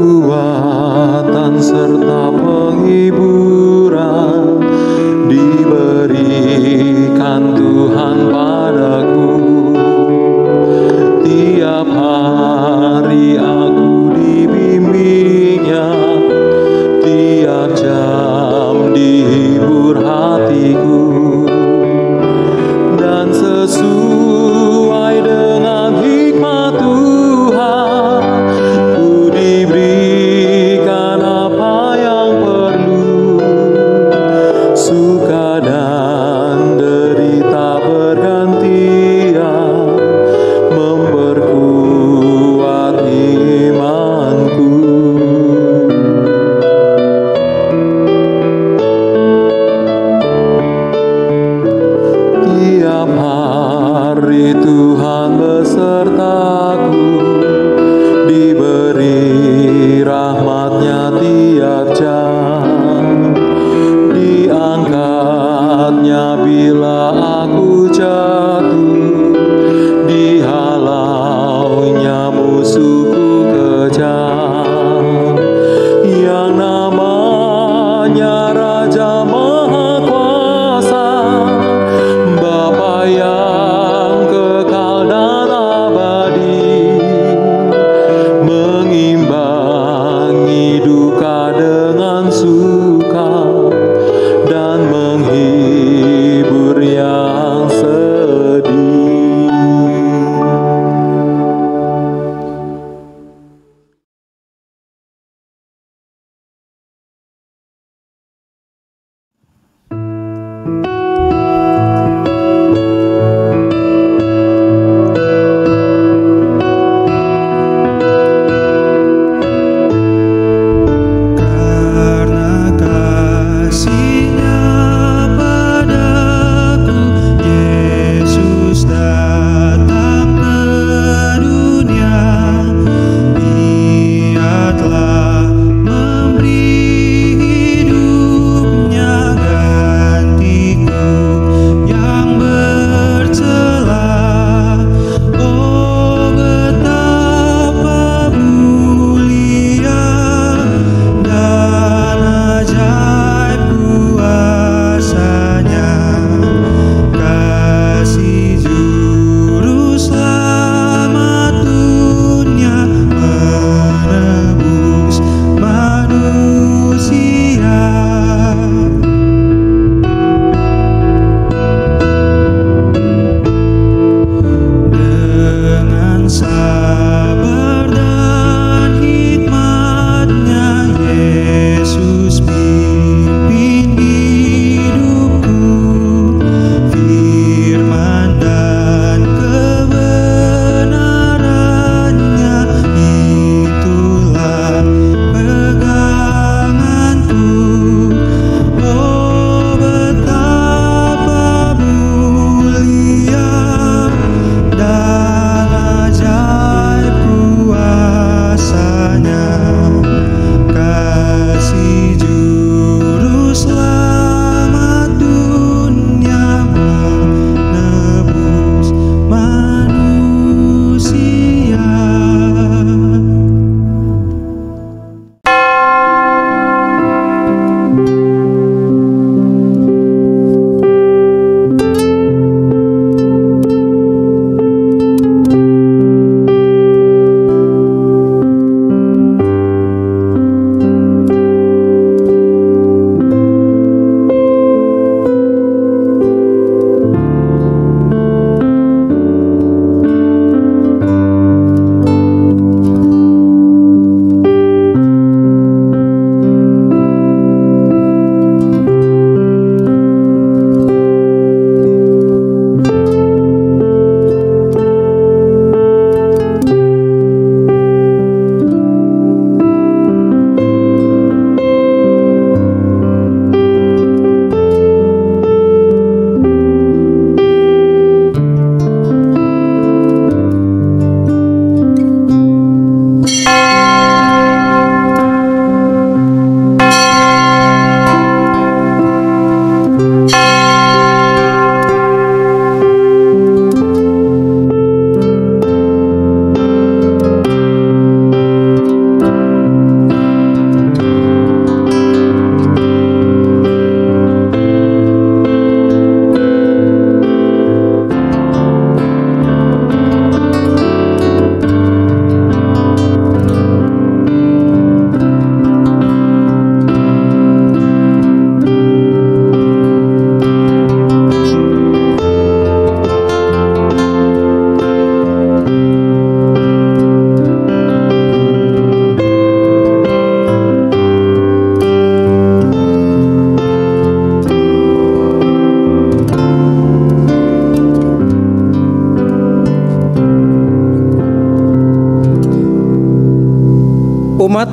kekuatan serta penghiburan diberikan Tuhan padaku. Tiap hari aku dibimbingnya, tiap jam dihibur hatiku, dan sesuai dengan hikmat Tuhan ku diberikan apa yang perlu.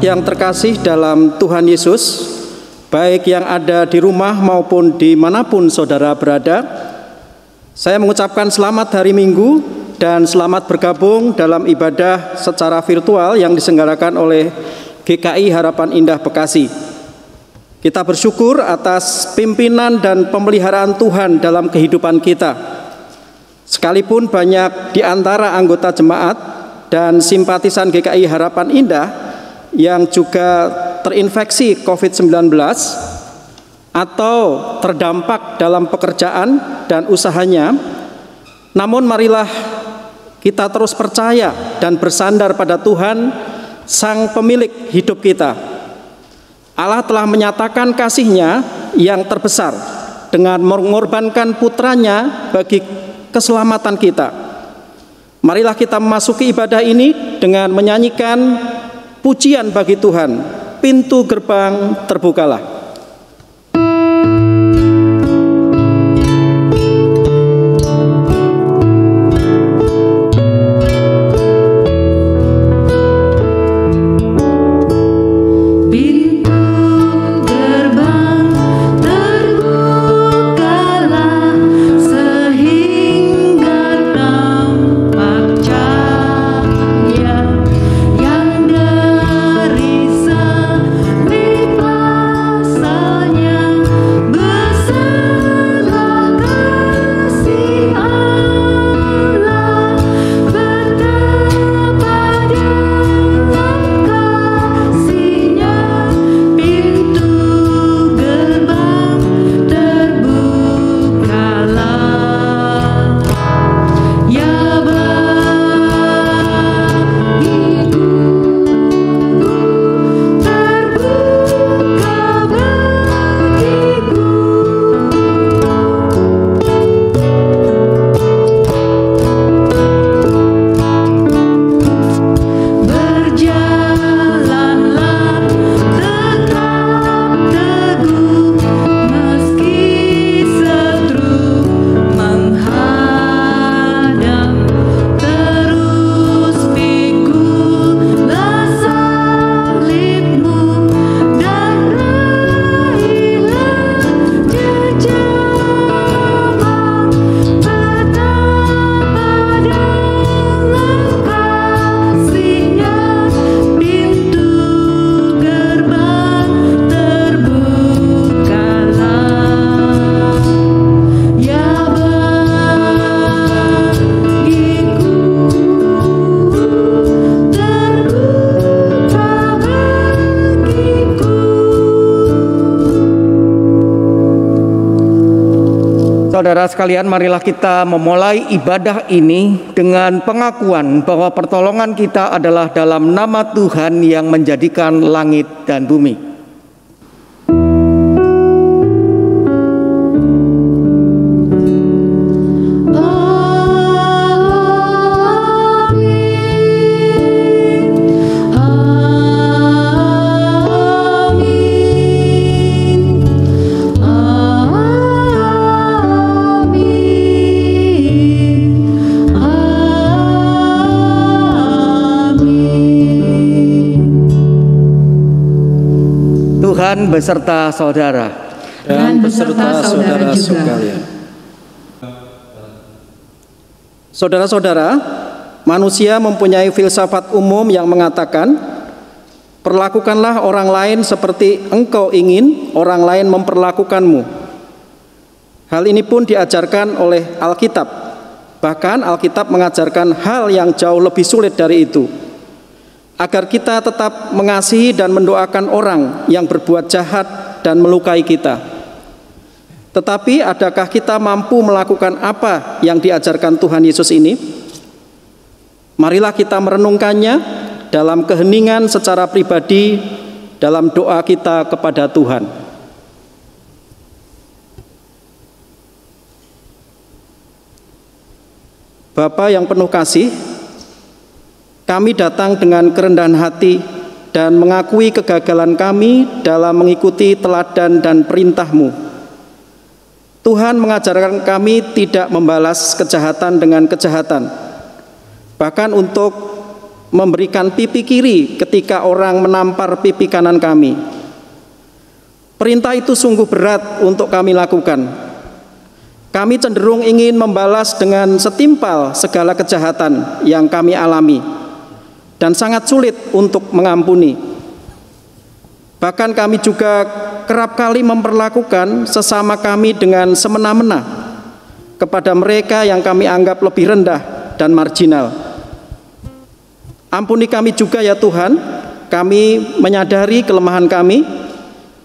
yang terkasih dalam Tuhan Yesus, baik yang ada di rumah maupun dimanapun saudara berada, saya mengucapkan selamat hari Minggu dan selamat bergabung dalam ibadah secara virtual yang diselenggarakan oleh GKI Harapan Indah Bekasi. Kita bersyukur atas pimpinan dan pemeliharaan Tuhan dalam kehidupan kita. Sekalipun banyak di antara anggota jemaat dan simpatisan GKI Harapan Indah yang juga terinfeksi COVID-19 atau terdampak dalam pekerjaan dan usahanya, namun marilah kita terus percaya dan bersandar pada Tuhan, Sang Pemilik hidup kita. Allah telah menyatakan kasih-Nya yang terbesar dengan mengorbankan putranya bagi keselamatan kita. Marilah kita memasuki ibadah ini dengan menyanyikan pujian bagi Tuhan, pintu gerbang terbukalah. Saudara sekalian, marilah kita memulai ibadah ini dengan pengakuan bahwa pertolongan kita adalah dalam nama Tuhan yang menjadikan langit dan bumi. Tuhan beserta saudara dan beserta saudara sekalian. Saudara-saudara, manusia mempunyai filsafat umum yang mengatakan, perlakukanlah orang lain seperti engkau ingin orang lain memperlakukanmu. Hal ini pun diajarkan oleh Alkitab. Bahkan Alkitab mengajarkan hal yang jauh lebih sulit dari itu, agar kita tetap mengasihi dan mendoakan orang yang berbuat jahat dan melukai kita. Tetapi adakah kita mampu melakukan apa yang diajarkan Tuhan Yesus ini? Marilah kita merenungkannya dalam keheningan secara pribadi dalam doa kita kepada Tuhan. Bapa yang penuh kasih, kami datang dengan kerendahan hati dan mengakui kegagalan kami dalam mengikuti teladan dan perintah-Mu. Tuhan mengajarkan kami tidak membalas kejahatan dengan kejahatan. Bahkan untuk memberikan pipi kiri ketika orang menampar pipi kanan kami. Perintah itu sungguh berat untuk kami lakukan. Kami cenderung ingin membalas dengan setimpal segala kejahatan yang kami alami dan sangat sulit untuk mengampuni. Bahkan kami juga kerap kali memperlakukan sesama kami dengan semena-mena kepada mereka yang kami anggap lebih rendah dan marginal. Ampuni kami juga ya Tuhan, kami menyadari kelemahan kami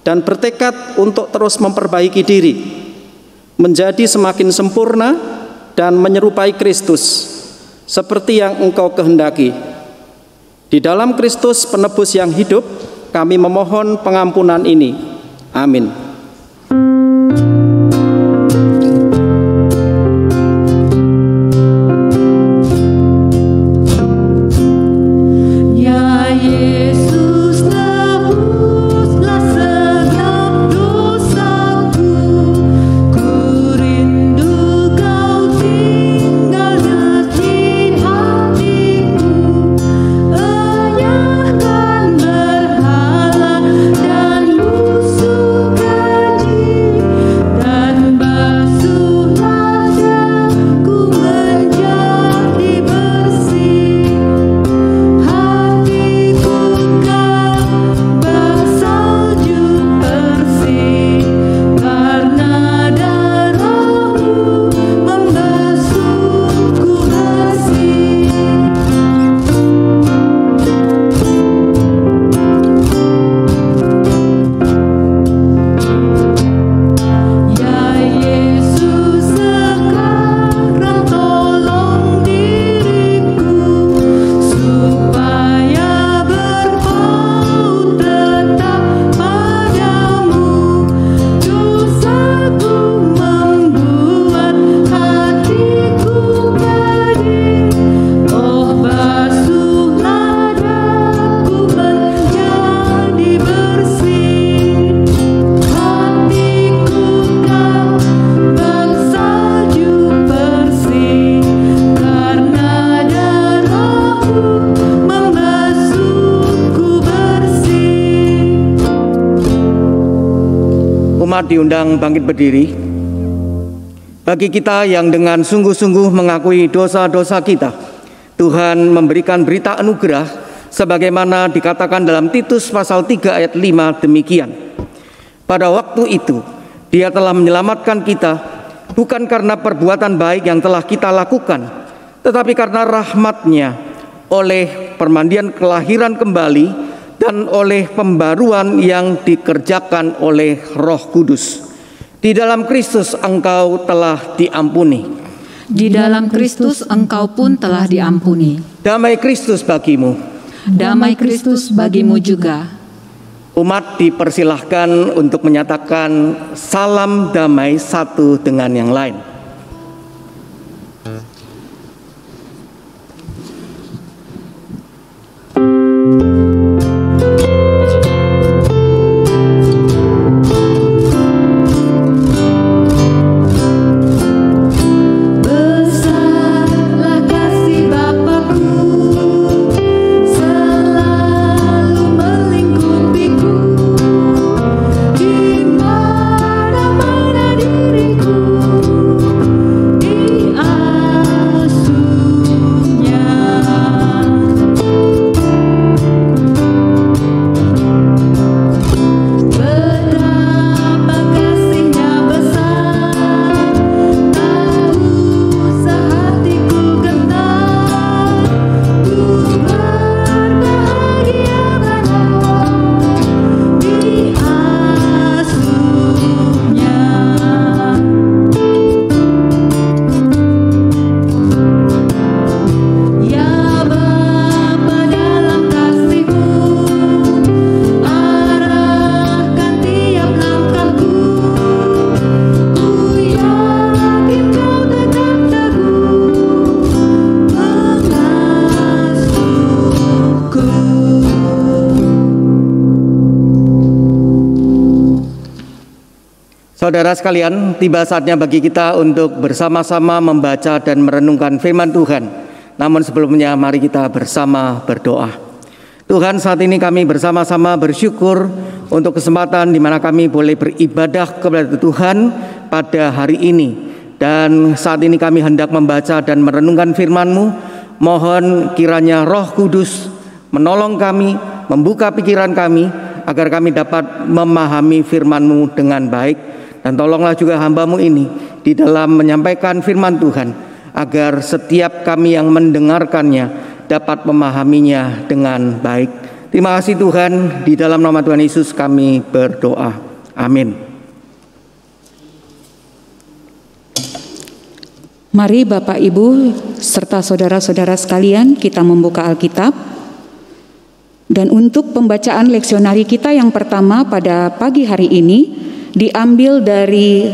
dan bertekad untuk terus memperbaiki diri, menjadi semakin sempurna dan menyerupai Kristus, seperti yang Engkau kehendaki. Di dalam Kristus penebus yang hidup, kami memohon pengampunan ini. Amin. Diundang bangkit berdiri. Bagi kita yang dengan sungguh-sungguh mengakui dosa-dosa kita, Tuhan memberikan berita anugerah sebagaimana dikatakan dalam Titus pasal 3 ayat 5 demikian. Pada waktu itu Dia telah menyelamatkan kita bukan karena perbuatan baik yang telah kita lakukan, tetapi karena rahmat-Nya oleh permandian kelahiran kembali dan oleh pembaruan yang dikerjakan oleh Roh Kudus. Di dalam Kristus engkau telah diampuni. Di dalam Kristus engkau pun telah diampuni. Damai Kristus bagimu. Damai Kristus bagimu juga. Umat dipersilahkan untuk menyatakan salam damai satu dengan yang lain. Saudara sekalian, tiba saatnya bagi kita untuk bersama-sama membaca dan merenungkan firman Tuhan Namun sebelumnya mari kita bersama berdoa. Tuhan, saat ini kami bersama-sama bersyukur untuk kesempatan di mana kami boleh beribadah kepada Tuhan pada hari ini. Dan saat ini kami hendak membaca dan merenungkan firman-Mu. Mohon kiranya Roh Kudus menolong kami, membuka pikiran kami, agar kami dapat memahami firman-Mu dengan baik. Dan tolonglah juga hamba-Mu ini di dalam menyampaikan firman Tuhan, agar setiap kami yang mendengarkannya dapat memahaminya dengan baik. Terima kasih Tuhan, di dalam nama Tuhan Yesus kami berdoa. Amin. Mari Bapak Ibu serta saudara-saudara sekalian, kita membuka Alkitab. Dan untuk pembacaan leksionari kita yang pertama pada pagi hari ini diambil dari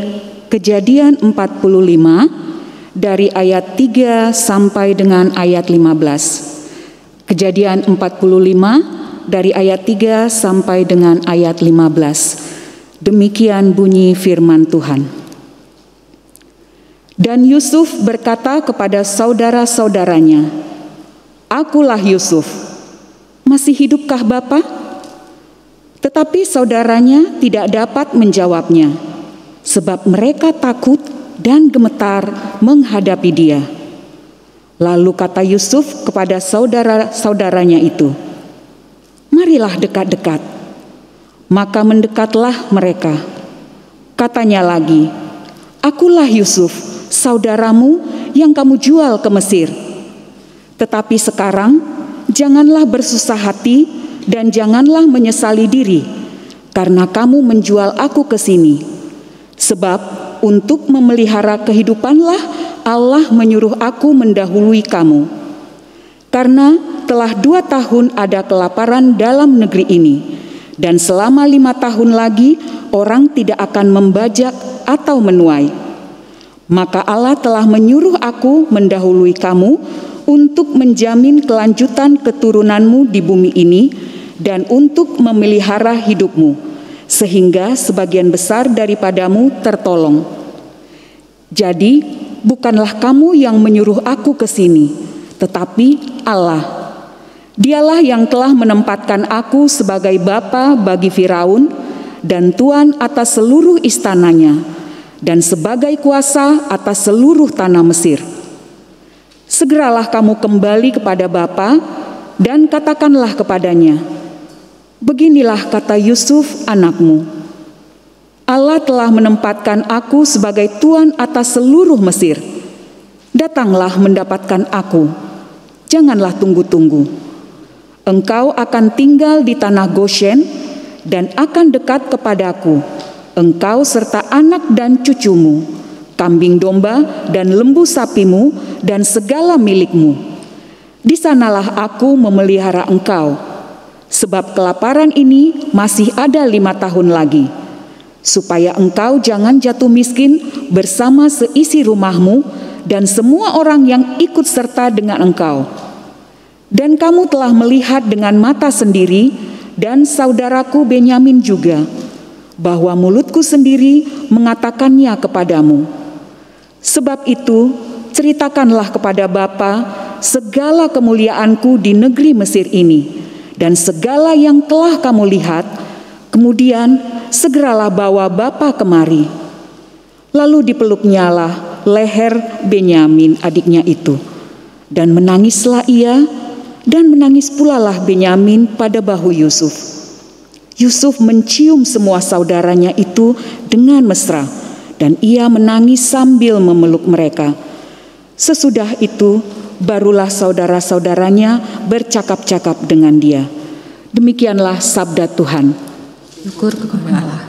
Kejadian 45 dari ayat 3 sampai dengan ayat 15. Kejadian 45 dari ayat 3 sampai dengan ayat 15. Demikian bunyi firman Tuhan. Dan Yusuf berkata kepada saudara-saudaranya, "Akulah Yusuf. Masih hidupkah Bapa?" Tetapi saudaranya tidak dapat menjawabnya, sebab mereka takut dan gemetar menghadapi dia. Lalu kata Yusuf kepada saudara-saudaranya itu, "Marilah dekat-dekat." Maka mendekatlah mereka. Katanya lagi, "Akulah Yusuf, saudaramu yang kamu jual ke Mesir. Tetapi sekarang janganlah bersusah hati dan janganlah menyesali diri, karena kamu menjual aku ke sini. Sebab untuk memelihara kehidupanlah Allah menyuruh aku mendahului kamu. Karena telah 2 tahun ada kelaparan dalam negeri ini, dan selama 5 tahun lagi orang tidak akan membajak atau menuai. Maka Allah telah menyuruh aku mendahului kamu untuk menjamin kelanjutan keturunanmu di bumi ini dan untuk memelihara hidupmu, sehingga sebagian besar daripadamu tertolong. Jadi bukanlah kamu yang menyuruh aku ke sini, tetapi Allah. Dialah yang telah menempatkan aku sebagai bapa bagi Firaun dan tuan atas seluruh istananya, dan sebagai kuasa atas seluruh tanah Mesir. Segeralah kamu kembali kepada bapa dan katakanlah kepadanya, beginilah kata Yusuf anakmu, Allah telah menempatkan aku sebagai tuan atas seluruh Mesir. Datanglah mendapatkan aku, janganlah tunggu-tunggu. Engkau akan tinggal di tanah Goshen dan akan dekat kepadaku, engkau serta anak dan cucumu, kambing domba dan lembu sapimu dan segala milikmu. Di sanalah aku memelihara engkau, sebab kelaparan ini masih ada 5 tahun lagi, supaya engkau jangan jatuh miskin bersama seisi rumahmu dan semua orang yang ikut serta dengan engkau. Dan kamu telah melihat dengan mata sendiri, dan saudaraku Benyamin juga, bahwa mulutku sendiri mengatakannya kepadamu. Sebab itu, ceritakanlah kepada Bapa segala kemuliaanku di negeri Mesir ini, dan segala yang telah kamu lihat, kemudian segeralah bawa Bapa kemari. Lalu dipeluknyalah leher Benyamin adiknya itu, dan menangislah ia, dan menangis pula lah Benyamin pada bahu Yusuf. Yusuf mencium semua saudaranya itu dengan mesra, dan ia menangis sambil memeluk mereka. Sesudah itu, barulah saudara-saudaranya bercakap-cakap dengan dia. Demikianlah sabda Tuhan. Syukur kepada Allah.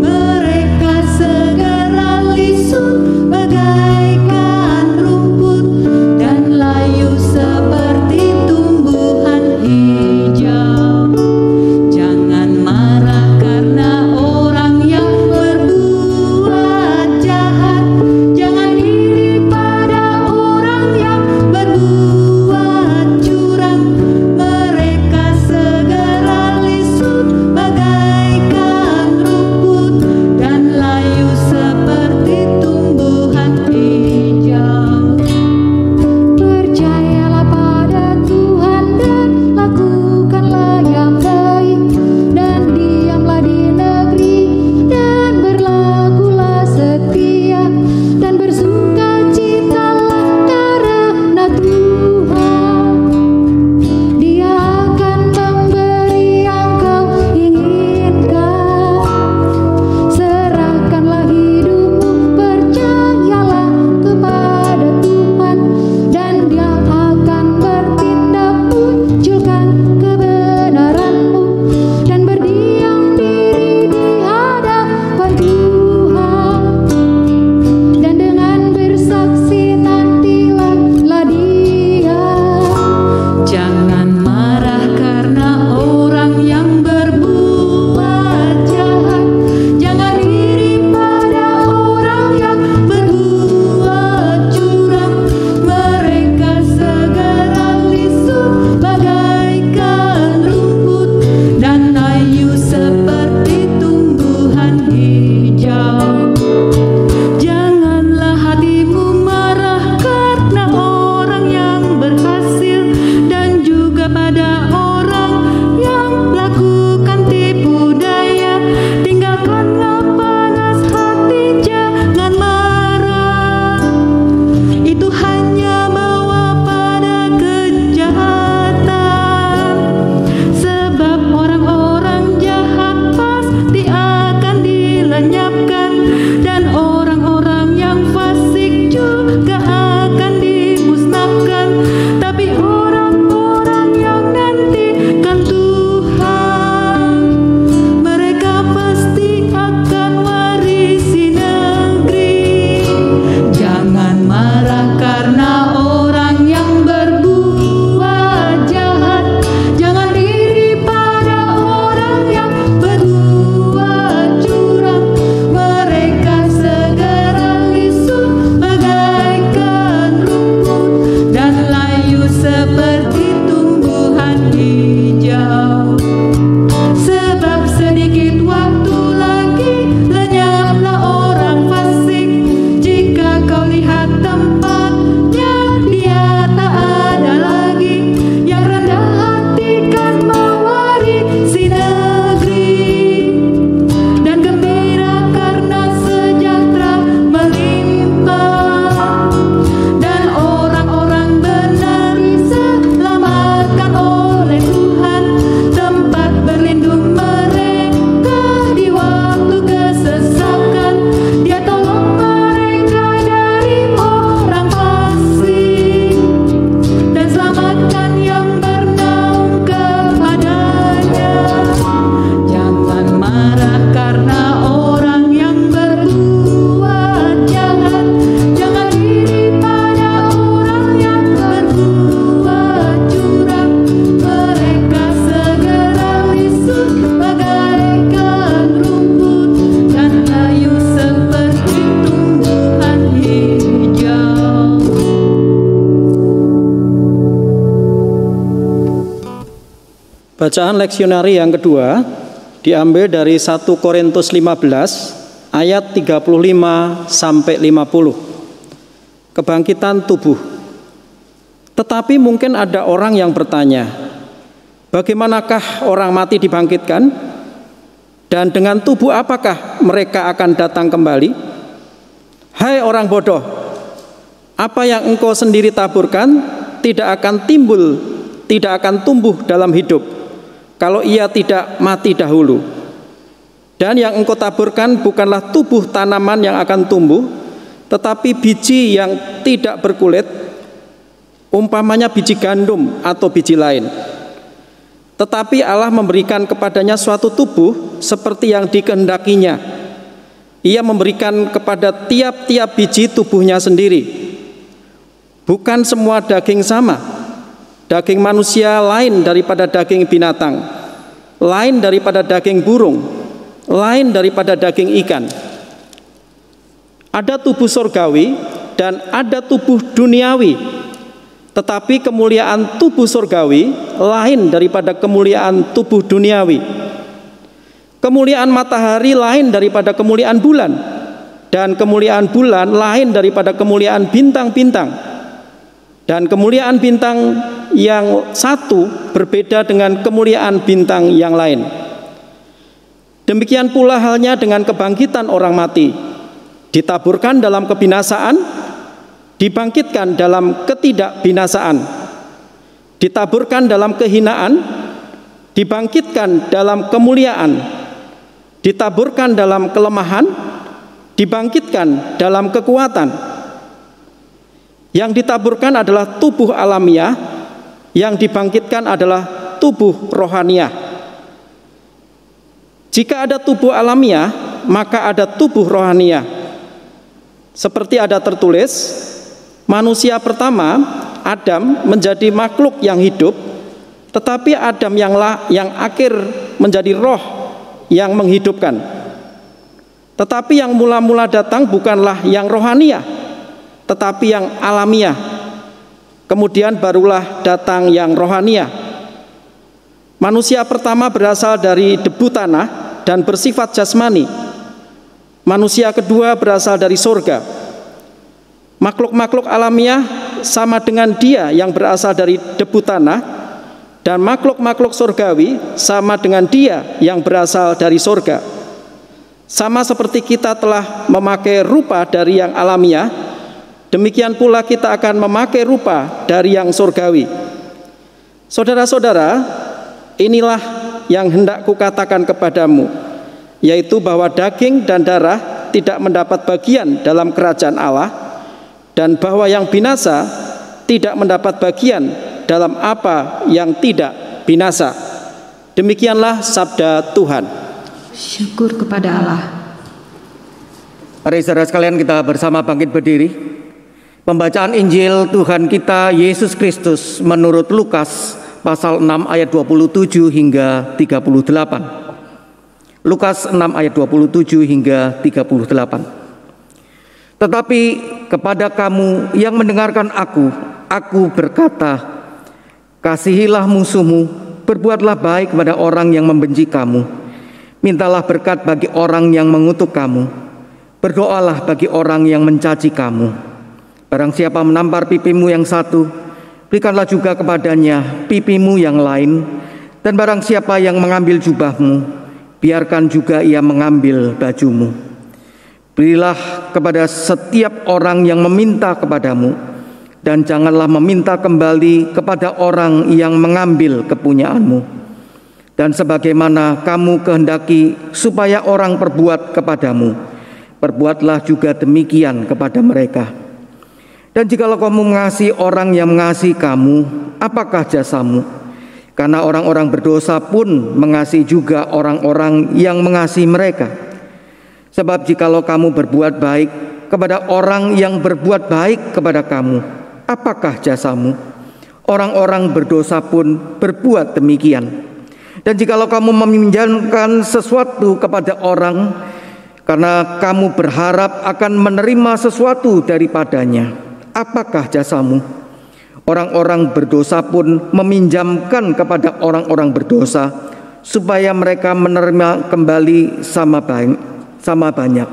Mereka segera lisu Bacaan leksionari yang kedua diambil dari 1 Korintus 15 ayat 35 sampai 50. Kebangkitan tubuh. Tetapi mungkin ada orang yang bertanya, bagaimanakah orang mati dibangkitkan? Dan dengan tubuh apakah mereka akan datang kembali? Hai orang bodoh, apa yang engkau sendiri taburkan tidak akan tumbuh dalam hidup kalau ia tidak mati dahulu. Dan yang engkau taburkan bukanlah tubuh tanaman yang akan tumbuh, tetapi biji yang tidak berkulit, umpamanya biji gandum atau biji lain. Tetapi Allah memberikan kepadanya suatu tubuh seperti yang dikehendakinya. Ia memberikan kepada tiap-tiap biji tubuhnya sendiri. Bukan semua daging sama. Daging manusia lain daripada daging binatang, lain daripada daging burung, lain daripada daging ikan. Ada tubuh surgawi dan ada tubuh duniawi. Tetapi kemuliaan tubuh surgawi lain daripada kemuliaan tubuh duniawi. Kemuliaan matahari lain daripada kemuliaan bulan, dan kemuliaan bulan lain daripada kemuliaan bintang-bintang. Dan kemuliaan bintang yang satu berbeda dengan kemuliaan bintang yang lain. Demikian pula halnya dengan kebangkitan orang mati. Ditaburkan dalam kebinasaan, dibangkitkan dalam ketidakbinasaan. Ditaburkan dalam kehinaan, dibangkitkan dalam kemuliaan. Ditaburkan dalam kelemahan, dibangkitkan dalam kekuatan. Yang ditaburkan adalah tubuh alamiah, yang dibangkitkan adalah tubuh rohaniah. Jika ada tubuh alamiah, maka ada tubuh rohaniah. Seperti ada tertulis, manusia pertama, Adam, menjadi makhluk yang hidup, tetapi Adam yang akhir menjadi roh yang menghidupkan. Tetapi yang mula-mula datang bukanlah yang rohaniah, tetapi yang alamiah. Kemudian barulah datang yang rohaniah. Manusia pertama berasal dari debu tanah dan bersifat jasmani. Manusia kedua berasal dari surga. Makhluk-makhluk alamiah sama dengan dia yang berasal dari debu tanah, dan makhluk-makhluk surgawi sama dengan dia yang berasal dari surga. Sama seperti kita telah memakai rupa dari yang alamiah, demikian pula kita akan memakai rupa dari yang surgawi. Saudara-saudara, inilah yang hendak kukatakan kepadamu, yaitu bahwa daging dan darah tidak mendapat bagian dalam kerajaan Allah, dan bahwa yang binasa tidak mendapat bagian dalam apa yang tidak binasa. Demikianlah sabda Tuhan. Syukur kepada Allah. Mari saudara sekalian kita bersama bangkit berdiri. Pembacaan Injil Tuhan kita Yesus Kristus menurut Lukas pasal 6 ayat 27 hingga 38. Lukas 6 ayat 27 hingga 38. Tetapi kepada kamu yang mendengarkan aku berkata, kasihilah musuhmu, berbuatlah baik kepada orang yang membenci kamu, mintalah berkat bagi orang yang mengutuk kamu, berdoalah bagi orang yang mencaci kamu. Barang siapa menampar pipimu yang satu, berikanlah juga kepadanya pipimu yang lain. Dan barang siapa yang mengambil jubahmu, biarkan juga ia mengambil bajumu. Berilah kepada setiap orang yang meminta kepadamu, dan janganlah meminta kembali kepada orang yang mengambil kepunyaanmu. Dan sebagaimana kamu kehendaki supaya orang perbuat kepadamu, perbuatlah juga demikian kepada mereka. Dan jikalau kamu mengasihi orang yang mengasihi kamu, apakah jasamu? Karena orang-orang berdosa pun mengasihi juga orang-orang yang mengasihi mereka. Sebab jikalau kamu berbuat baik kepada orang yang berbuat baik kepada kamu, apakah jasamu? Orang-orang berdosa pun berbuat demikian. Dan jikalau kamu meminjamkan sesuatu kepada orang, karena kamu berharap akan menerima sesuatu daripadanya, apakah jasamu? Orang-orang berdosa pun meminjamkan kepada orang-orang berdosa supaya mereka menerima kembali sama banyak.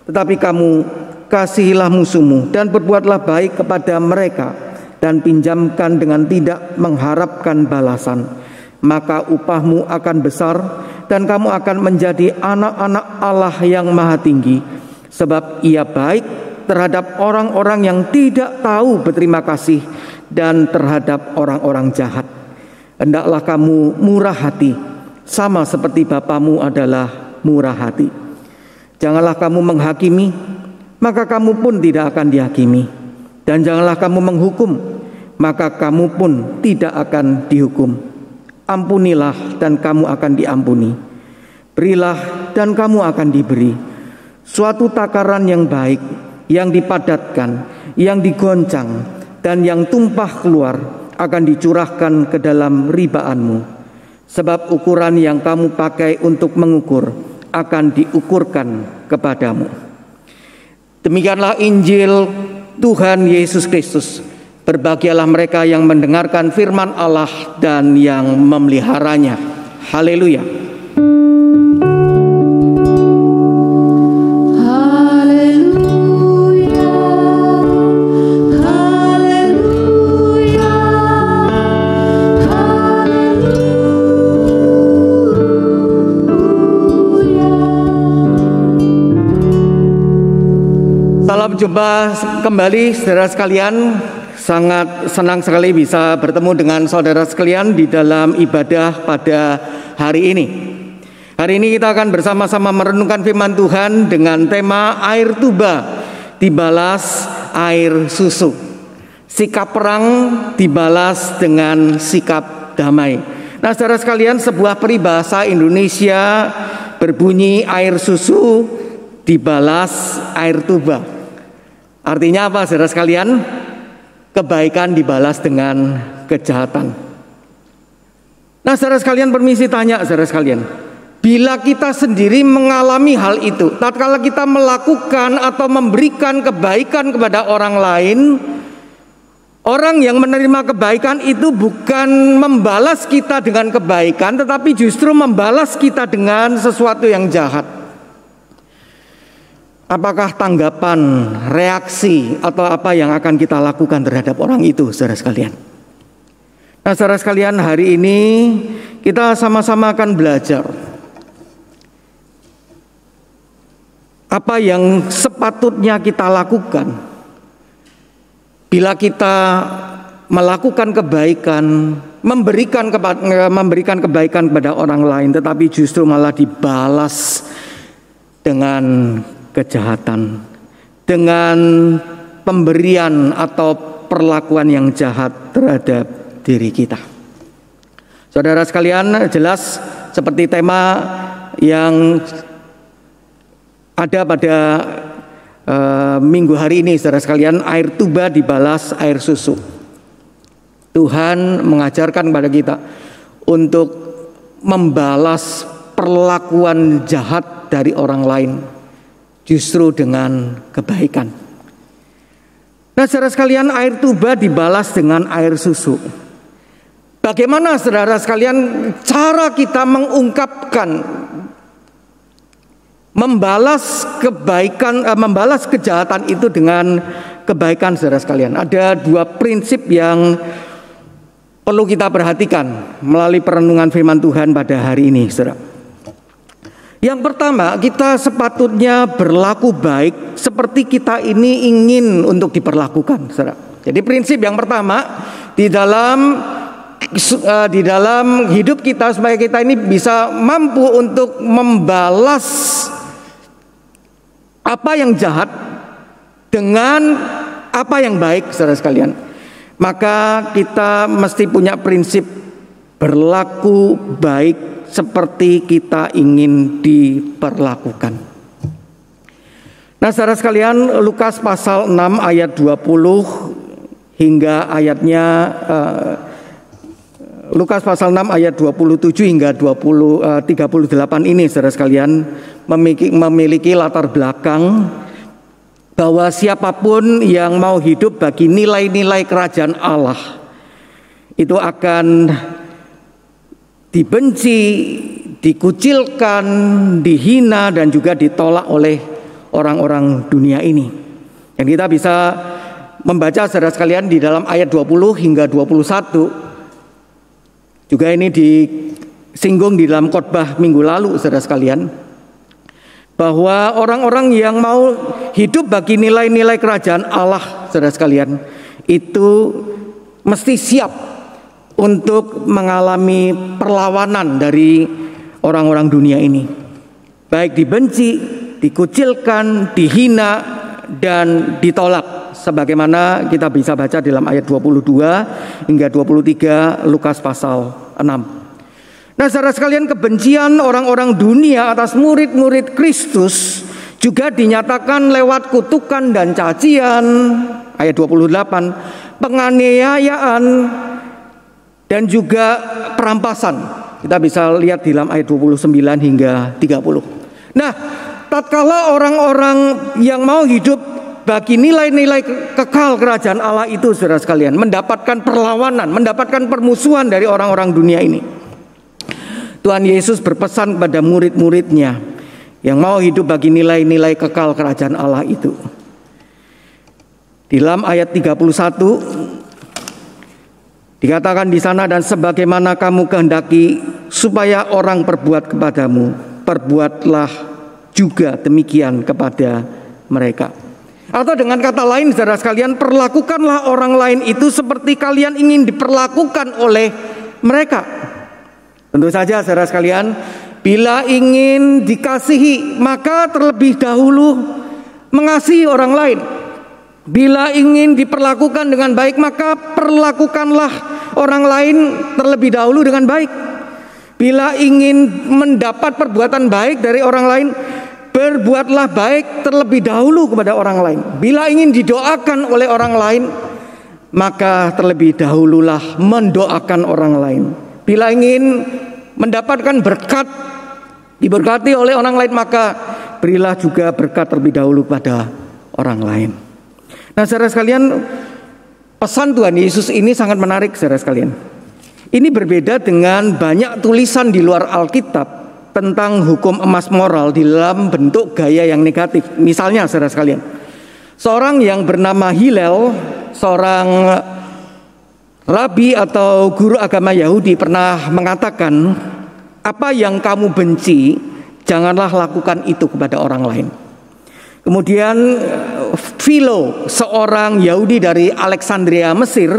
Tetapi kamu kasihilah musuhmu dan berbuatlah baik kepada mereka dan pinjamkan dengan tidak mengharapkan balasan. Maka upahmu akan besar dan kamu akan menjadi anak-anak Allah yang Maha Tinggi, sebab Ia baik terhadap orang-orang yang tidak tahu berterima kasih dan terhadap orang-orang jahat. Hendaklah kamu murah hati, sama seperti Bapamu adalah murah hati. Janganlah kamu menghakimi, maka kamu pun tidak akan dihakimi. Dan janganlah kamu menghukum, maka kamu pun tidak akan dihukum. Ampunilah dan kamu akan diampuni. Berilah dan kamu akan diberi. Suatu takaran yang baik, yang dipadatkan, yang digoncang, dan yang tumpah keluar akan dicurahkan ke dalam ribaanmu. Sebab ukuran yang kamu pakai untuk mengukur akan diukurkan kepadamu. Demikianlah Injil Tuhan Yesus Kristus. Berbahagialah mereka yang mendengarkan firman Allah dan yang memeliharanya. Haleluya. Salam jumpa kembali saudara sekalian. Sangat senang sekali bisa bertemu dengan saudara sekalian di dalam ibadah pada hari ini. Hari ini kita akan bersama-sama merenungkan firman Tuhan dengan tema air tuba dibalas air susu. Sikap perang dibalas dengan sikap damai. Nah, saudara sekalian, sebuah peribahasa Indonesia berbunyi air susu dibalas air tuba. Artinya apa, saudara sekalian? Kebaikan dibalas dengan kejahatan. Nah, saudara sekalian, permisi tanya saudara sekalian. Bila kita sendiri mengalami hal itu, tatkala kita melakukan atau memberikan kebaikan kepada orang lain, orang yang menerima kebaikan itu bukan membalas kita dengan kebaikan, tetapi justru membalas kita dengan sesuatu yang jahat. Apakah tanggapan, reaksi, atau apa yang akan kita lakukan terhadap orang itu, saudara sekalian? Nah, saudara sekalian, hari ini kita sama-sama akan belajar apa yang sepatutnya kita lakukan bila kita melakukan kebaikan, memberikan kebaikan kepada orang lain, tetapi justru malah dibalas dengan kejahatan, dengan pemberian atau perlakuan yang jahat terhadap diri kita. Saudara sekalian, jelas seperti tema yang ada pada minggu hari ini, saudara sekalian, air tuba dibalas air susu. Tuhan mengajarkan kepada kita untuk membalas perlakuan jahat dari orang lain justru dengan kebaikan. Nah, saudara sekalian, air tuba dibalas dengan air susu. Bagaimana, saudara sekalian, cara kita mengungkapkan, membalas kebaikan, membalas kejahatan itu dengan kebaikan, saudara sekalian? Ada dua prinsip yang perlu kita perhatikan melalui perenungan firman Tuhan pada hari ini, saudara. Yang pertama, kita sepatutnya berlaku baik seperti kita ini ingin untuk diperlakukan, saudara. Jadi prinsip yang pertama di dalam hidup kita, supaya kita ini bisa mampu untuk membalas apa yang jahat dengan apa yang baik, saudara sekalian, maka kita mesti punya prinsip berlaku baik seperti kita ingin diperlakukan. Nah, saudara sekalian, Lukas pasal 6 ayat 20 hingga ayatnya Lukas pasal 6 ayat 27 hingga 38 ini, saudara sekalian, memiliki latar belakang bahwa siapapun yang mau hidup bagi nilai-nilai kerajaan Allah itu akan dibenci, dikucilkan, dihina, dan juga ditolak oleh orang-orang dunia ini. Dan kita bisa membaca saudara sekalian di dalam ayat 20 hingga 21. Juga ini disinggung di dalam khotbah minggu lalu saudara sekalian, bahwa orang-orang yang mau hidup bagi nilai-nilai kerajaan Allah saudara sekalian itu mesti siap untuk mengalami perlawanan dari orang-orang dunia ini, baik dibenci, dikucilkan, dihina, dan ditolak, sebagaimana kita bisa baca dalam ayat 22 hingga 23 Lukas pasal 6. Nah, saudara sekalian, kebencian orang-orang dunia atas murid-murid Kristus juga dinyatakan lewat kutukan dan cacian, ayat 28, penganiayaan, dan juga perampasan. Kita bisa lihat di dalam ayat 29 hingga 30. Nah, tatkala orang-orang yang mau hidup bagi nilai-nilai kekal kerajaan Allah itu, saudara sekalian, mendapatkan perlawanan, mendapatkan permusuhan dari orang-orang dunia ini, Tuhan Yesus berpesan kepada murid-muridnya yang mau hidup bagi nilai-nilai kekal kerajaan Allah itu. Di dalam ayat 31 dikatakan di sana, dan sebagaimana kamu kehendaki supaya orang perbuat kepadamu, perbuatlah juga demikian kepada mereka. Atau dengan kata lain, saudara sekalian, perlakukanlah orang lain itu seperti kalian ingin diperlakukan oleh mereka. Tentu saja saudara sekalian, bila ingin dikasihi maka terlebih dahulu mengasihi orang lain. Bila ingin diperlakukan dengan baik maka perlakukanlah orang lain terlebih dahulu dengan baik. Bila ingin mendapat perbuatan baik dari orang lain, berbuatlah baik terlebih dahulu kepada orang lain. Bila ingin didoakan oleh orang lain, maka terlebih dahululah mendoakan orang lain. Bila ingin mendapatkan berkat, diberkati oleh orang lain, maka berilah juga berkat terlebih dahulu pada orang lain. Nah, saudara sekalian, pesan Tuhan Yesus ini sangat menarik, saudara sekalian. Ini berbeda dengan banyak tulisan di luar Alkitab tentang hukum emas moral di dalam bentuk gaya yang negatif. Misalnya, saudara sekalian, seorang yang bernama Hillel, seorang rabi atau guru agama Yahudi, pernah mengatakan, apa yang kamu benci, janganlah lakukan itu kepada orang lain. Kemudian Philo, seorang Yahudi dari Alexandria, Mesir,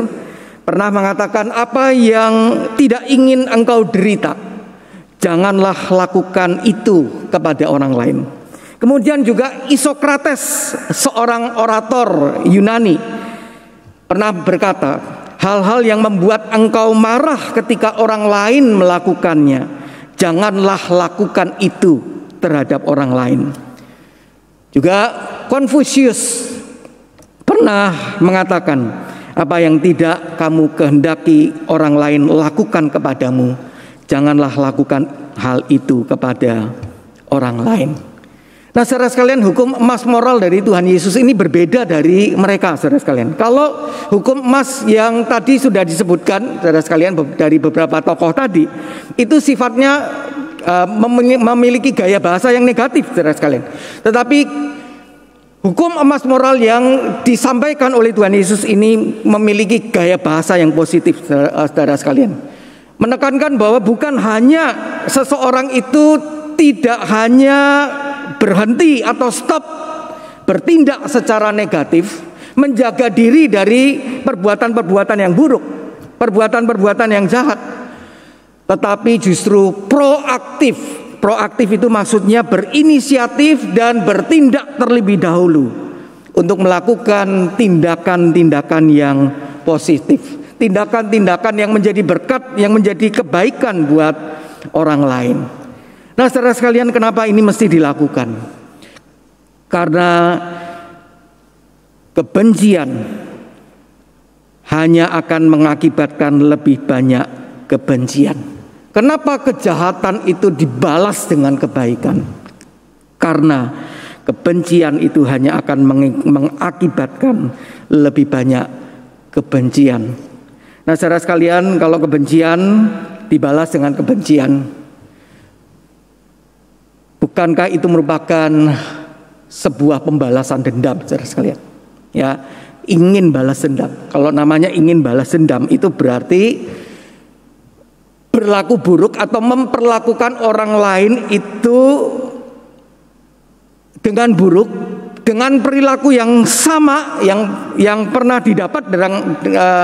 pernah mengatakan, apa yang tidak ingin engkau derita, janganlah lakukan itu kepada orang lain. Kemudian juga Isokrates, seorang orator Yunani, pernah berkata, hal-hal yang membuat engkau marah ketika orang lain melakukannya, janganlah lakukan itu terhadap orang lain. Juga Konfusius pernah mengatakan, apa yang tidak kamu kehendaki orang lain lakukan kepadamu, janganlah lakukan hal itu kepada orang lain. Nah, saudara sekalian, hukum emas moral dari Tuhan Yesus ini berbeda dari mereka, saudara sekalian. Kalau hukum emas yang tadi sudah disebutkan, saudara sekalian, dari beberapa tokoh tadi, itu sifatnya memiliki gaya bahasa yang negatif, saudara sekalian. Tetapi hukum emas moral yang disampaikan oleh Tuhan Yesus ini memiliki gaya bahasa yang positif, saudara sekalian. Menekankan bahwa bukan hanya seseorang itu tidak hanya berhenti atau stop bertindak secara negatif, menjaga diri dari perbuatan-perbuatan yang buruk, perbuatan-perbuatan yang jahat, tetapi justru proaktif. Proaktif itu maksudnya berinisiatif dan bertindak terlebih dahulu untuk melakukan tindakan-tindakan yang positif, tindakan-tindakan yang menjadi berkat, yang menjadi kebaikan buat orang lain. Nah, saudara sekalian, kenapa ini mesti dilakukan? Karena kebencian hanya akan mengakibatkan lebih banyak kebencian. Kenapa kejahatan itu dibalas dengan kebaikan? Karena kebencian itu hanya akan mengakibatkan lebih banyak kebencian. Nah, saudara sekalian, kalau kebencian dibalas dengan kebencian, bukankah itu merupakan sebuah pembalasan dendam, saudara sekalian? Ya, ingin balas dendam. Kalau namanya ingin balas dendam, itu berarti berlaku buruk atau memperlakukan orang lain itu dengan buruk, dengan perilaku yang sama yang pernah didapat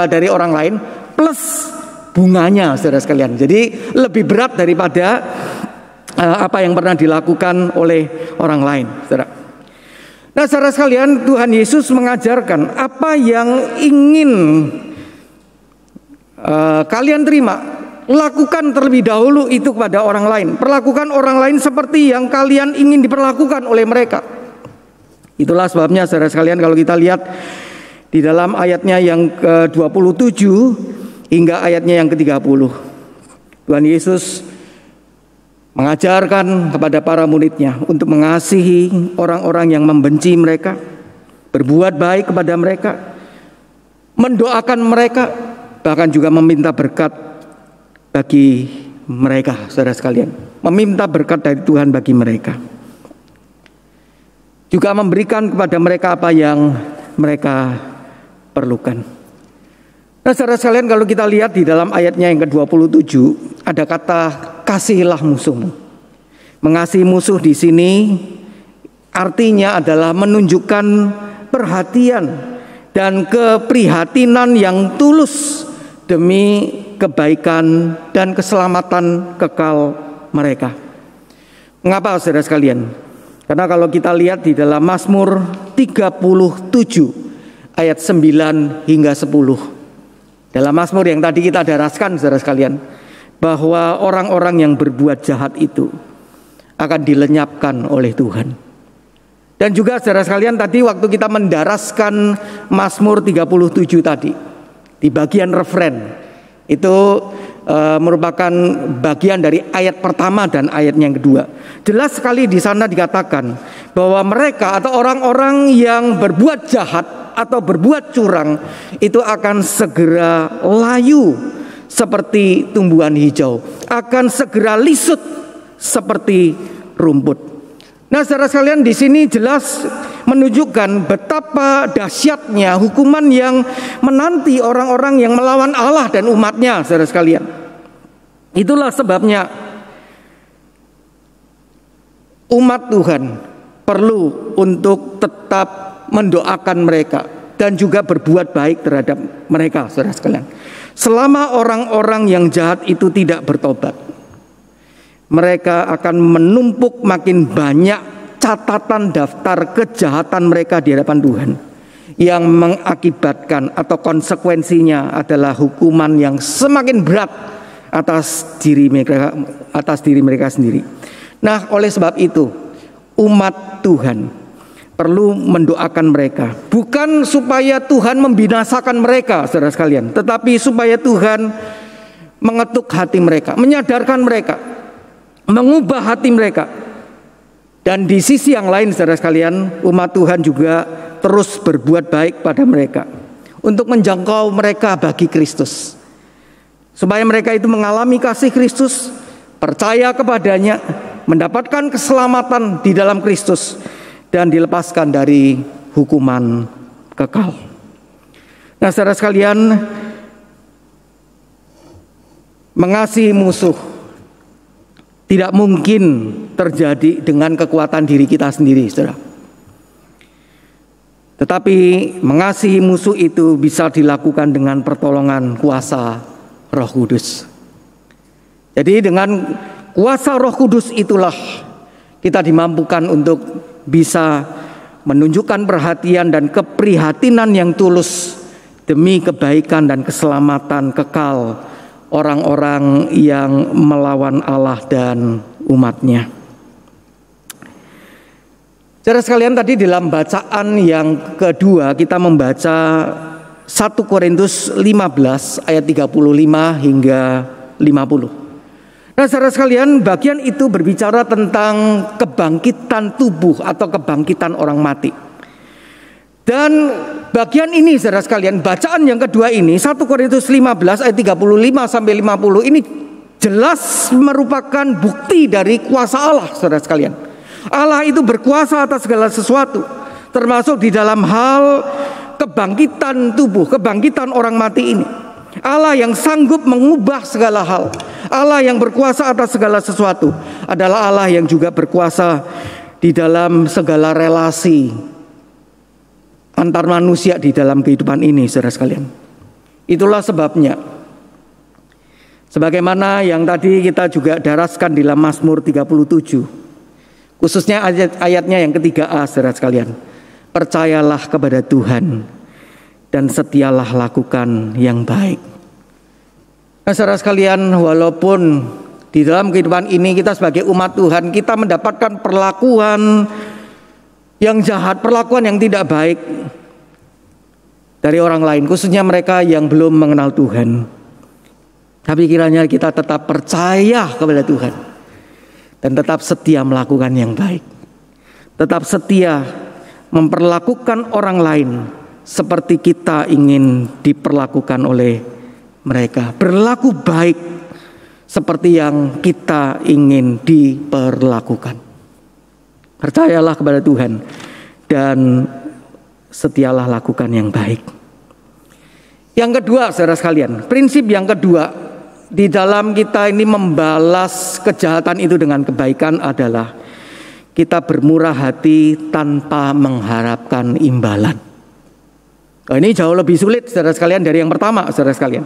dari orang lain, plus bunganya, saudara sekalian. Jadi lebih berat daripada apa yang pernah dilakukan oleh orang lain, saudara. Nah, saudara sekalian, Tuhan Yesus mengajarkan apa yang ingin kalian terima, lakukan terlebih dahulu itu kepada orang lain. Perlakukan orang lain seperti yang kalian ingin diperlakukan oleh mereka. Itulah sebabnya, saudara sekalian, kalau kita lihat di dalam ayatnya yang ke-27 hingga ayatnya yang ke-30, Tuhan Yesus mengajarkan kepada para muridnya untuk mengasihi orang-orang yang membenci mereka, berbuat baik kepada mereka, mendoakan mereka, bahkan juga meminta berkat bagi mereka, saudara sekalian. Meminta berkat dari Tuhan bagi mereka. Juga memberikan kepada mereka apa yang mereka perlukan. Nah, saudara sekalian, kalau kita lihat di dalam ayatnya yang ke-27 ada kata kasihilah musuhmu. Mengasihi musuh di sini artinya adalah menunjukkan perhatian dan keprihatinan yang tulus demi kebaikan dan keselamatan kekal mereka. Mengapa, saudara sekalian? Karena kalau kita lihat di dalam Mazmur 37 ayat 9 hingga 10. Dalam Mazmur yang tadi kita daraskan, saudara sekalian, bahwa orang-orang yang berbuat jahat itu akan dilenyapkan oleh Tuhan. Dan juga, saudara sekalian, tadi waktu kita mendaraskan Mazmur 37 tadi, di bagian referen, itu merupakan bagian dari ayat pertama dan ayat yang kedua. Jelas sekali di sana dikatakan bahwa mereka atau orang-orang yang berbuat jahat atau berbuat curang itu akan segera layu seperti tumbuhan hijau, akan segera lisut seperti rumput. Nah, saudara sekalian, di sini jelas menunjukkan betapa dahsyatnya hukuman yang menanti orang-orang yang melawan Allah dan umatnya, saudara sekalian. Itulah sebabnya umat Tuhan perlu untuk tetap mendoakan mereka dan juga berbuat baik terhadap mereka, saudara sekalian. Selama orang-orang yang jahat itu tidak bertobat, mereka akan menumpuk makin banyak catatan daftar kejahatan mereka di hadapan Tuhan, yang mengakibatkan atau konsekuensinya adalah hukuman yang semakin berat atas diri mereka sendiri. Nah, oleh sebab itu umat Tuhan perlu mendoakan mereka, bukan supaya Tuhan membinasakan mereka, saudara sekalian, tetapi supaya Tuhan mengetuk hati mereka, menyadarkan mereka, mengubah hati mereka. Dan di sisi yang lain, saudara sekalian, umat Tuhan juga terus berbuat baik pada mereka untuk menjangkau mereka bagi Kristus, supaya mereka itu mengalami kasih Kristus, percaya kepadanya, mendapatkan keselamatan di dalam Kristus, dan dilepaskan dari hukuman kekal. Nah, saudara sekalian, mengasihi musuh tidak mungkin terjadi dengan kekuatan diri kita sendiri, saudara. Tetapi mengasihi musuh itu bisa dilakukan dengan pertolongan kuasa Roh Kudus. Jadi dengan kuasa Roh Kudus itulah kita dimampukan untuk bisa menunjukkan perhatian dan keprihatinan yang tulus demi kebaikan dan keselamatan kekal orang-orang yang melawan Allah dan umatnya. Saudara sekalian, tadi dalam bacaan yang kedua kita membaca 1 Korintus 15 ayat 35 hingga 50. Nah, saudara sekalian, bagian itu berbicara tentang kebangkitan tubuh atau kebangkitan orang mati. Dan bagian ini, saudara sekalian, bacaan yang kedua ini, 1 Korintus 15 ayat 35 sampai 50, ini jelas merupakan bukti dari kuasa Allah, saudara sekalian. Allah itu berkuasa atas segala sesuatu, termasuk di dalam hal kebangkitan tubuh, kebangkitan orang mati ini. Allah yang sanggup mengubah segala hal, Allah yang berkuasa atas segala sesuatu, adalah Allah yang juga berkuasa di dalam segala relasi antar manusia di dalam kehidupan ini, saudara sekalian. Itulah sebabnya, sebagaimana yang tadi kita juga daraskan di dalam Mazmur 37, khususnya ayatnya yang ketiga A, saudara sekalian. Percayalah kepada Tuhan dan setialah lakukan yang baik. Nah, saudara sekalian, walaupun di dalam kehidupan ini kita sebagai umat Tuhan, kita mendapatkan perlakuan yang jahat, perlakuan yang tidak baik dari orang lain, khususnya mereka yang belum mengenal Tuhan. Tapi kiranya kita tetap percaya kepada Tuhan dan tetap setia melakukan yang baik. Tetap setia memperlakukan orang lain seperti kita ingin diperlakukan oleh mereka. Berlaku baik seperti yang kita ingin diperlakukan. Percayalah kepada Tuhan dan setialah lakukan yang baik. Yang kedua, saudara sekalian, prinsip yang kedua di dalam kita ini membalas kejahatan itu dengan kebaikan adalah kita bermurah hati tanpa mengharapkan imbalan. Nah, ini jauh lebih sulit, saudara sekalian, dari yang pertama, saudara sekalian.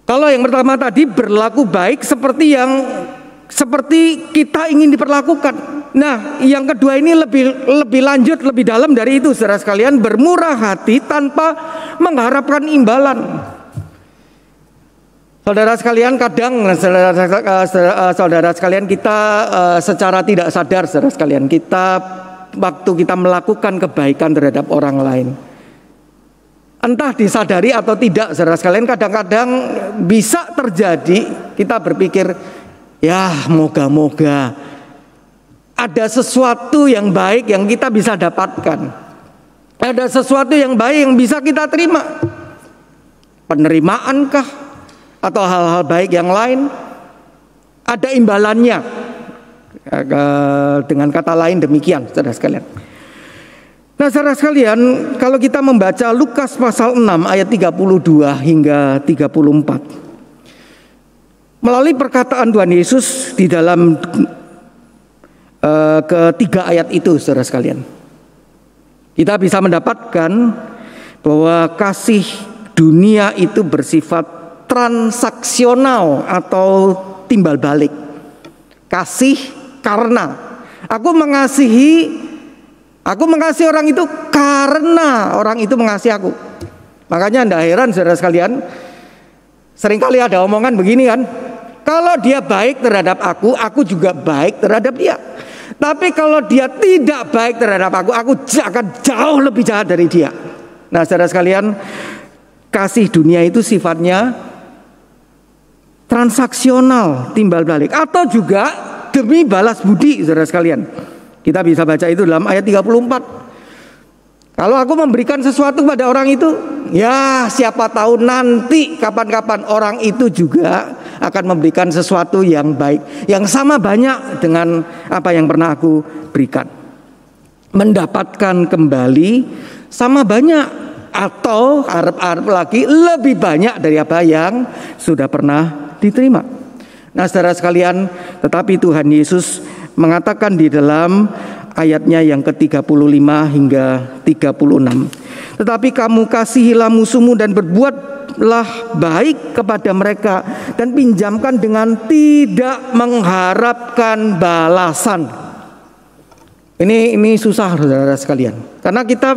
Kalau yang pertama tadi berlaku baik seperti kita ingin diperlakukan. Nah, yang kedua ini lebih lanjut, lebih dalam dari itu, saudara sekalian, bermurah hati tanpa mengharapkan imbalan. Saudara sekalian, kadang saudara sekalian, kita secara tidak sadar, saudara sekalian, waktu kita melakukan kebaikan terhadap orang lain, entah disadari atau tidak, saudara sekalian, kadang-kadang bisa terjadi kita berpikir, ya moga-moga ada sesuatu yang baik yang kita bisa dapatkan, ada sesuatu yang baik yang bisa kita terima, penerimaan-kah atau hal-hal baik yang lain, ada imbalannya. Dengan kata lain demikian, saudara sekalian. Nah, saudara sekalian, kalau kita membaca Lukas pasal 6 ayat 32 hingga 34, melalui perkataan Tuhan Yesus di dalam ketiga ayat itu, saudara sekalian, kita bisa mendapatkan bahwa kasih dunia itu bersifat transaksional atau timbal balik. Kasih karena aku mengasihi orang itu karena orang itu mengasihi aku. Makanya tidak heran, saudara sekalian, seringkali ada omongan begini kan, kalau dia baik terhadap aku juga baik terhadap dia. Tapi kalau dia tidak baik terhadap aku akan jauh lebih jahat dari dia. Nah, saudara sekalian, kasih dunia itu sifatnya transaksional, timbal balik, atau juga demi balas budi, saudara sekalian. Kita bisa baca itu dalam ayat 34. Kalau aku memberikan sesuatu pada orang itu, ya siapa tahu nanti kapan-kapan orang itu juga akan memberikan sesuatu yang baik, yang sama banyak dengan apa yang pernah aku berikan. Mendapatkan kembali sama banyak, atau harap-harap lagi lebih banyak dari apa yang sudah pernah diterima. Nah, saudara sekalian, tetapi Tuhan Yesus mengatakan di dalam ayatnya yang ke-35 hingga 36, tetapi kamu kasihilah musuhmu dan berbuatlah baik kepada mereka dan pinjamkan dengan tidak mengharapkan balasan. Ini susah, saudara sekalian, karena kita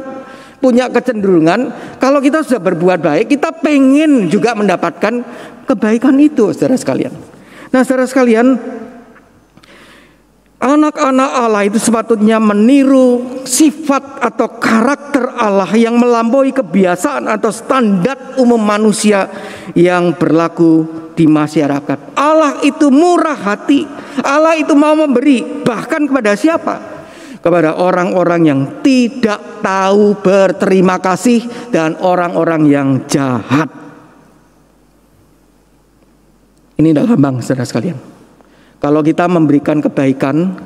punya kecenderungan kalau kita sudah berbuat baik, kita pengen juga mendapatkan kebaikan itu, saudara sekalian. Nah, saudara sekalian, Anak-anak Allah itu sepatutnya meniru sifat atau karakter Allah yang melampaui kebiasaan atau standar umum manusia yang berlaku di masyarakat. Allah itu murah hati, Allah itu mau memberi, bahkan kepada siapa? Kepada orang-orang yang tidak tahu berterima kasih dan orang-orang yang jahat. Ini tidak gampang, saudara sekalian. Kalau kita memberikan kebaikan,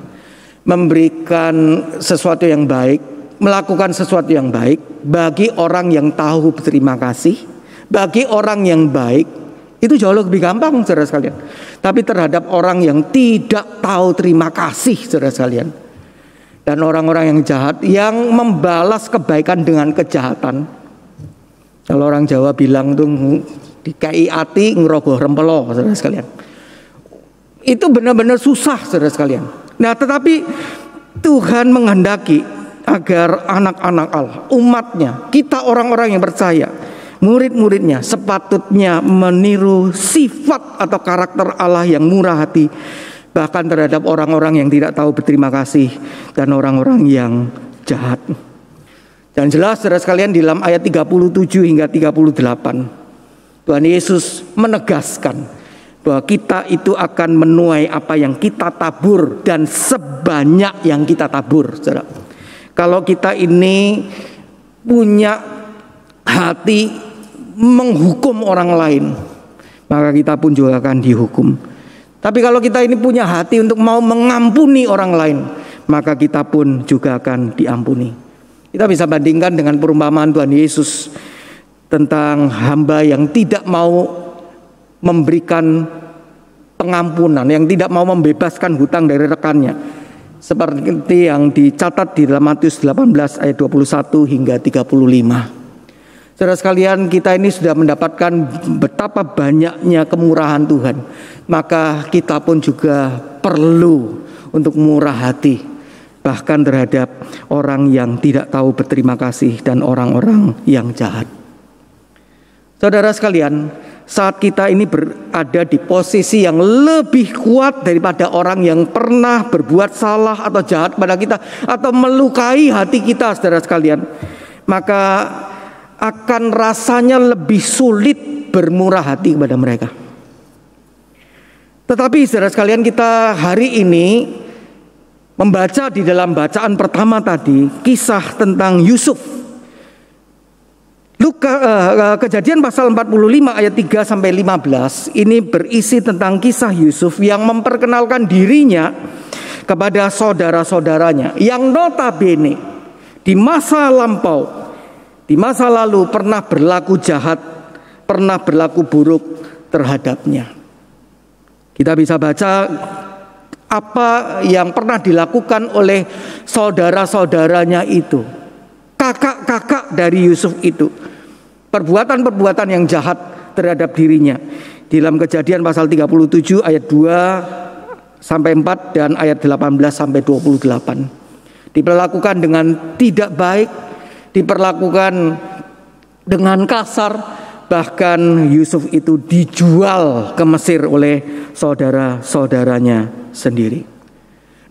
memberikan sesuatu yang baik, melakukan sesuatu yang baik bagi orang yang tahu berterima kasih, bagi orang yang baik, itu jauh lebih gampang, saudara sekalian. Tapi terhadap orang yang tidak tahu terima kasih, saudara sekalian, dan orang-orang yang jahat yang membalas kebaikan dengan kejahatan. Kalau orang Jawa bilang tuh dikai ati ngerogoh rempelo, saudara sekalian. Itu benar-benar susah, saudara sekalian. Nah, tetapi Tuhan menghendaki agar anak-anak Allah, umatnya, kita orang-orang yang percaya, murid-muridnya sepatutnya meniru sifat atau karakter Allah yang murah hati, bahkan terhadap orang-orang yang tidak tahu berterima kasih dan orang-orang yang jahat. Dan jelas, saudara sekalian, di dalam ayat 37 hingga 38 Tuhan Yesus menegaskan bahwa kita itu akan menuai apa yang kita tabur dan sebanyak yang kita tabur, saudara. Kalau kita ini punya hati menghukum orang lain, maka kita pun juga akan dihukum. Tapi kalau kita ini punya hati untuk mau mengampuni orang lain, maka kita pun juga akan diampuni. Kita bisa bandingkan dengan perumpamaan Tuhan Yesus tentang hamba yang tidak mau memberikan pengampunan, yang tidak mau membebaskan hutang dari rekannya, seperti yang dicatat di dalam Matius 18 ayat 21 hingga 35. Saudara sekalian, kita ini sudah mendapatkan betapa banyaknya kemurahan Tuhan, maka kita pun juga perlu untuk murah hati, bahkan terhadap orang yang tidak tahu berterima kasih dan orang-orang yang jahat. Saudara sekalian, saat kita ini berada di posisi yang lebih kuat daripada orang yang pernah berbuat salah atau jahat pada kita, atau melukai hati kita, saudara sekalian, maka akan rasanya lebih sulit bermurah hati kepada mereka. Tetapi saudara sekalian, kita hari ini membaca di dalam bacaan pertama tadi kisah tentang Yusuf. Kejadian pasal 45 ayat 3 sampai 15 ini berisi tentang kisah Yusuf yang memperkenalkan dirinya kepada saudara-saudaranya yang notabene di masa lampau, di masa lalu pernah berlaku jahat, pernah berlaku buruk terhadapnya. Kita bisa baca apa yang pernah dilakukan oleh saudara-saudaranya itu, kakak-kakak dari Yusuf itu, perbuatan-perbuatan yang jahat terhadap dirinya. Di dalam Kejadian pasal 37 ayat 2 sampai 4 dan ayat 18 sampai 28. Diperlakukan dengan tidak baik, diperlakukan dengan kasar, bahkan Yusuf itu dijual ke Mesir oleh saudara-saudaranya sendiri.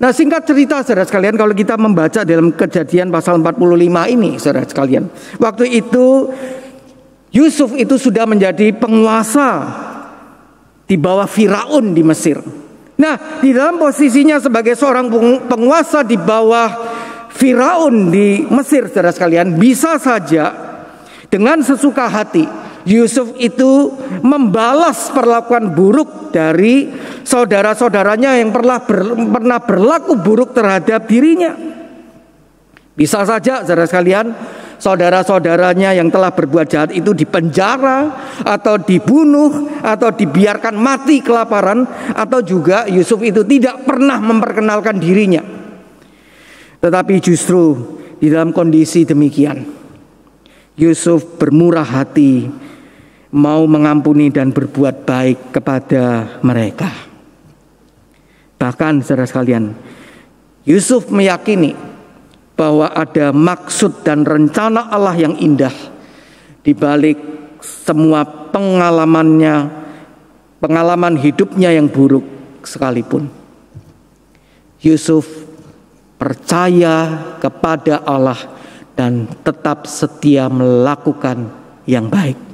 Nah, singkat cerita, saudara sekalian, kalau kita membaca dalam Kejadian pasal 45 ini, saudara sekalian, waktu itu Yusuf itu sudah menjadi penguasa di bawah Firaun di Mesir. Nah, di dalam posisinya sebagai seorang penguasa di bawah Firaun di Mesir, saudara sekalian, bisa saja dengan sesuka hati Yusuf itu membalas perlakuan buruk dari saudara-saudaranya yang pernah berlaku buruk terhadap dirinya. Bisa saja, saudara sekalian, saudara-saudaranya yang telah berbuat jahat itu dipenjara atau dibunuh atau dibiarkan mati kelaparan, atau juga Yusuf itu tidak pernah memperkenalkan dirinya. Tetapi justru di dalam kondisi demikian, Yusuf bermurah hati, mau mengampuni dan berbuat baik kepada mereka. Bahkan saudara sekalian, Yusuf meyakini bahwa ada maksud dan rencana Allah yang indah di balik semua pengalaman hidupnya yang buruk sekalipun. Yusuf percaya kepada Allah dan tetap setia melakukan yang baik.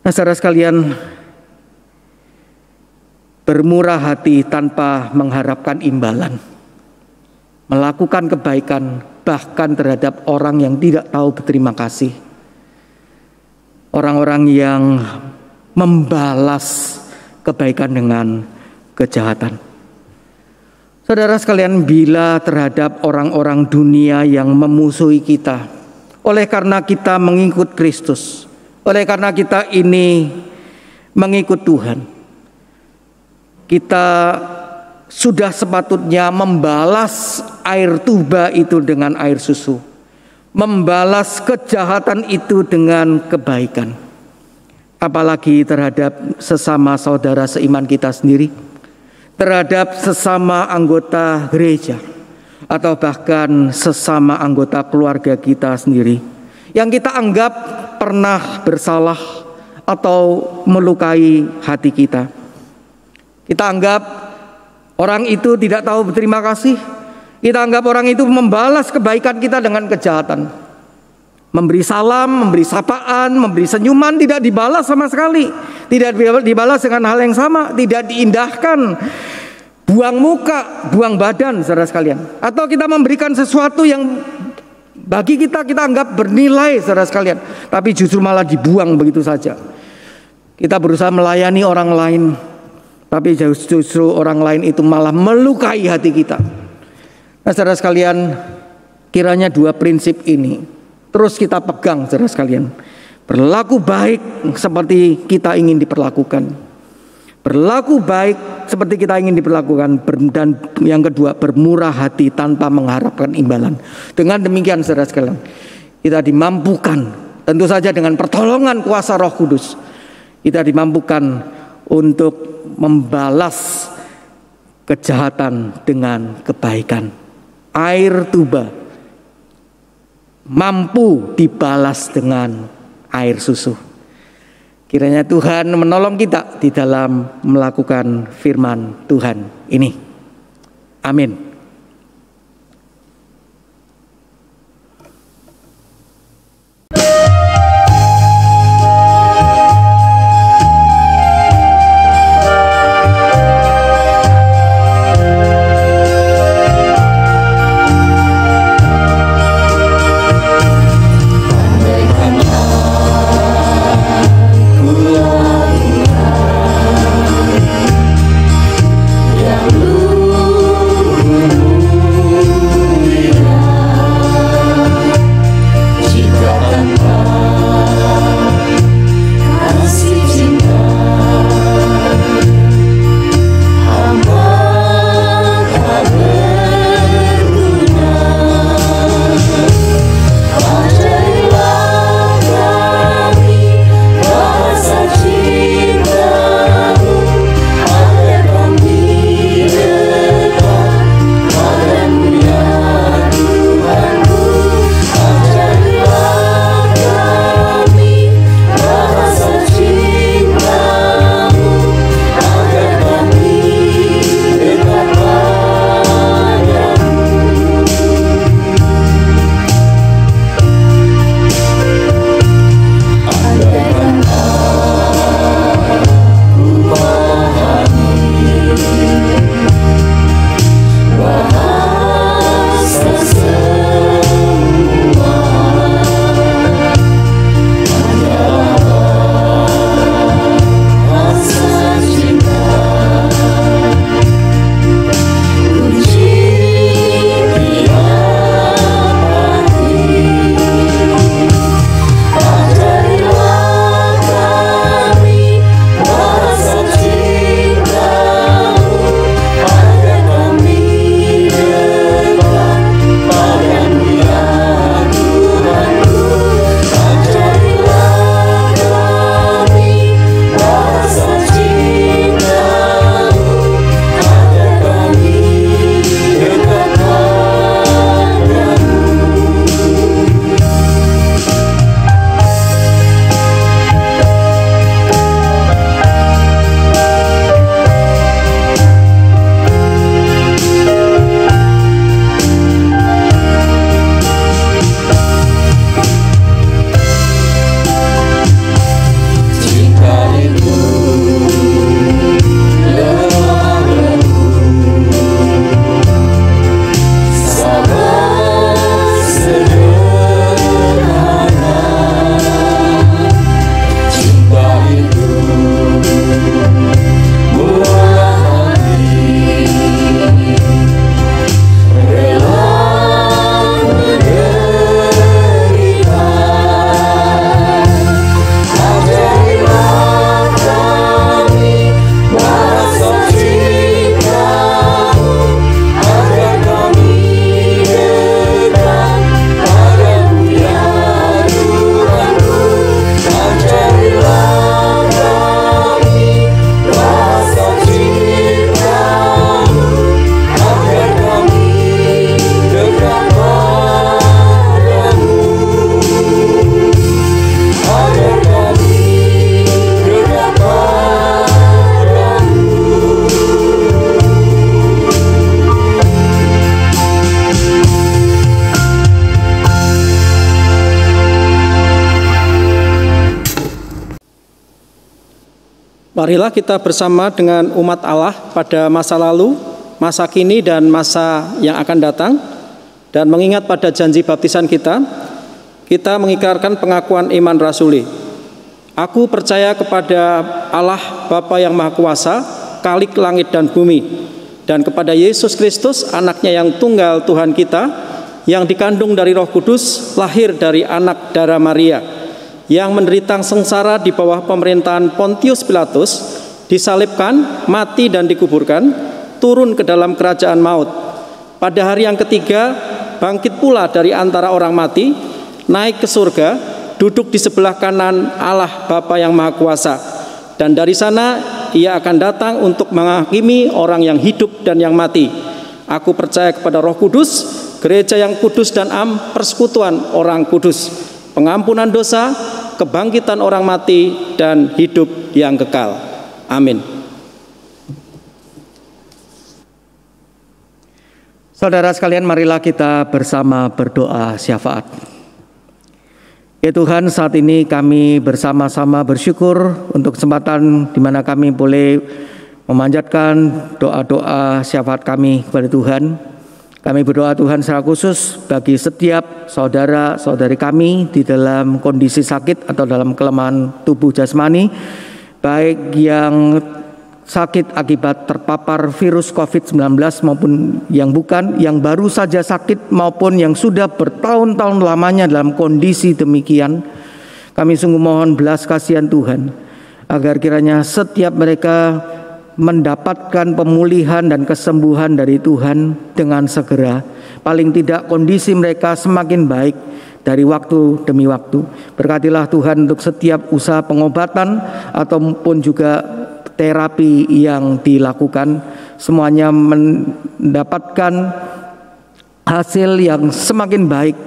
Nah, saudara sekalian, bermurah hati tanpa mengharapkan imbalan, melakukan kebaikan bahkan terhadap orang yang tidak tahu berterima kasih, orang-orang yang membalas kebaikan dengan kejahatan. Saudara sekalian, bila terhadap orang-orang dunia yang memusuhi kita, oleh karena kita mengikut Kristus, oleh karena kita ini mengikut Tuhan, kita sudah sepatutnya membalas air tuba itu dengan air susu, membalas kejahatan itu dengan kebaikan. Apalagi terhadap sesama saudara seiman kita sendiri, terhadap sesama anggota gereja, atau bahkan sesama anggota keluarga kita sendiri yang kita anggap pernah bersalah atau melukai hati kita. Kita anggap orang itu tidak tahu berterima kasih. Kita anggap orang itu membalas kebaikan kita dengan kejahatan. Memberi salam, memberi sapaan, memberi senyuman tidak dibalas sama sekali. Tidak dibalas dengan hal yang sama, tidak diindahkan. Buang muka, buang badan, saudara sekalian. Atau kita memberikan sesuatu yang bagi kita anggap bernilai, saudara sekalian, tapi justru malah dibuang begitu saja. Kita berusaha melayani orang lain, tapi justru orang lain itu malah melukai hati kita. Nah, saudara sekalian, kiranya dua prinsip ini terus kita pegang, saudara sekalian. Berlaku baik seperti kita ingin diperlakukan. Berlaku baik seperti kita ingin diperlakukan. Dan yang kedua, bermurah hati tanpa mengharapkan imbalan. Dengan demikian, saudara sekalian, kita dimampukan, tentu saja dengan pertolongan kuasa Roh Kudus, kita dimampukan untuk membalas kejahatan dengan kebaikan. Air tuba mampu dibalas dengan air susu. Kiranya Tuhan menolong kita di dalam melakukan firman Tuhan ini. Amin. Marilah kita bersama dengan umat Allah pada masa lalu, masa kini, dan masa yang akan datang, dan mengingat pada janji baptisan kita mengikrarkan pengakuan iman rasuli. Aku percaya kepada Allah Bapa yang Maha Kuasa, Khalik langit dan bumi, dan kepada Yesus Kristus, anaknya yang tunggal Tuhan kita, yang dikandung dari Roh Kudus, lahir dari anak darah Maria, yang menderita sengsara di bawah pemerintahan Pontius Pilatus, disalibkan, mati dan dikuburkan, turun ke dalam kerajaan maut. Pada hari yang ketiga, bangkit pula dari antara orang mati, naik ke surga, duduk di sebelah kanan Allah Bapa yang Maha Kuasa. Dan dari sana Ia akan datang untuk menghakimi orang yang hidup dan yang mati. Aku percaya kepada Roh Kudus, gereja yang kudus dan persekutuan orang kudus, pengampunan dosa, kebangkitan orang mati, dan hidup yang kekal. Amin. Saudara sekalian, marilah kita bersama berdoa syafaat. Ya Tuhan, saat ini kami bersama-sama bersyukur untuk kesempatan di mana kami boleh memanjatkan doa-doa syafaat kami kepada Tuhan. Kami berdoa Tuhan secara khusus bagi setiap saudara-saudari kami di dalam kondisi sakit atau dalam kelemahan tubuh jasmani, baik yang sakit akibat terpapar virus COVID-19 maupun yang bukan, yang baru saja sakit maupun yang sudah bertahun-tahun lamanya dalam kondisi demikian. Kami sungguh mohon belas kasihan Tuhan, agar kiranya setiap mereka mendapatkan pemulihan dan kesembuhan dari Tuhan dengan segera. Paling tidak kondisi mereka semakin baik dari waktu demi waktu. Berkatilah Tuhan untuk setiap usaha pengobatan ataupun juga terapi yang dilakukan, semuanya mendapatkan hasil yang semakin baik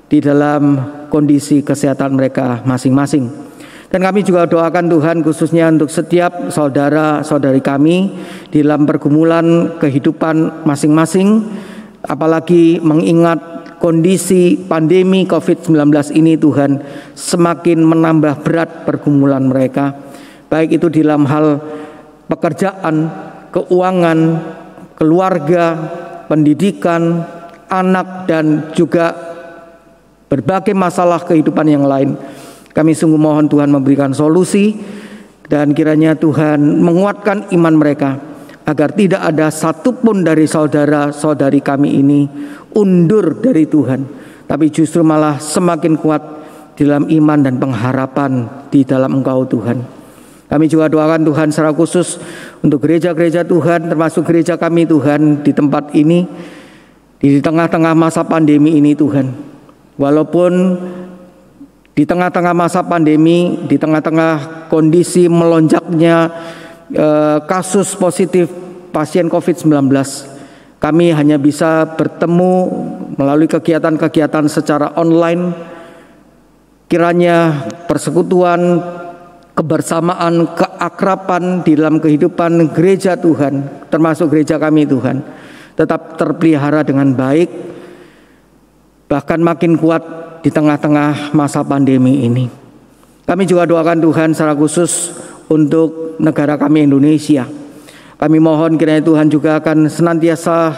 di dalam kondisi kesehatan mereka masing-masing. Dan kami juga doakan Tuhan khususnya untuk setiap saudara-saudari kami di dalam pergumulan kehidupan masing-masing, apalagi mengingat kondisi pandemi COVID-19 ini Tuhan semakin menambah berat pergumulan mereka, baik itu di dalam hal pekerjaan, keuangan, keluarga, pendidikan, anak, dan juga berbagai masalah kehidupan yang lain. Kami sungguh mohon Tuhan memberikan solusi, dan kiranya Tuhan menguatkan iman mereka agar tidak ada satupun dari saudara-saudari kami ini undur dari Tuhan, tapi justru malah semakin kuat di dalam iman dan pengharapan di dalam Engkau Tuhan. Kami juga doakan Tuhan secara khusus untuk gereja-gereja Tuhan, termasuk gereja kami Tuhan di tempat ini, di tengah-tengah masa pandemi ini Tuhan. Walaupun di tengah-tengah masa pandemi, di tengah-tengah kondisi melonjaknya kasus positif pasien COVID-19, kami hanya bisa bertemu melalui kegiatan-kegiatan secara online. Kiranya persekutuan, kebersamaan, keakraban di dalam kehidupan gereja Tuhan, termasuk gereja kami Tuhan, tetap terpelihara dengan baik, bahkan makin kuat di tengah-tengah masa pandemi ini. Kami juga doakan Tuhan secara khusus untuk negara kami Indonesia. Kami mohon kiranya Tuhan juga akan senantiasa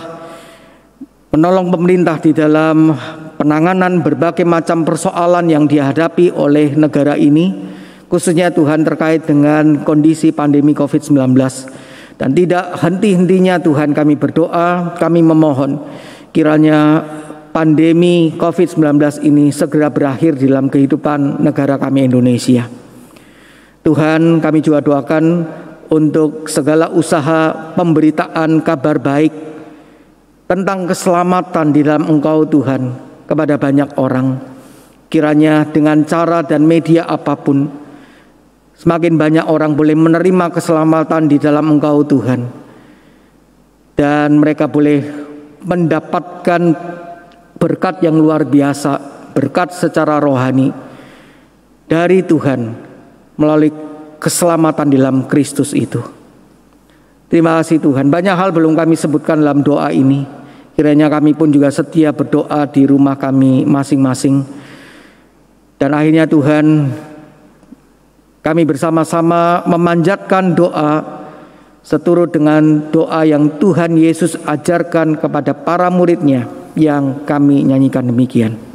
menolong pemerintah di dalam penanganan berbagai macam persoalan yang dihadapi oleh negara ini, khususnya Tuhan terkait dengan kondisi pandemi COVID-19. Dan tidak henti-hentinya Tuhan kami berdoa, kami memohon kiranya pandemi COVID-19 ini segera berakhir di dalam kehidupan negara kami Indonesia. Tuhan, kami juga doakan untuk segala usaha pemberitaan kabar baik tentang keselamatan di dalam Engkau Tuhan kepada banyak orang. Kiranya dengan cara dan media apapun, semakin banyak orang boleh menerima keselamatan di dalam Engkau Tuhan, dan mereka boleh mendapatkan berkat yang luar biasa, berkat secara rohani dari Tuhan melalui keselamatan di dalam Kristus itu. Terima kasih Tuhan. Banyak hal belum kami sebutkan dalam doa ini. Kiranya kami pun juga setia berdoa di rumah kami masing-masing. Dan akhirnya Tuhan, kami bersama-sama memanjatkan doa seturut dengan doa yang Tuhan Yesus ajarkan kepada para murid-Nya yang kami nyanyikan demikian.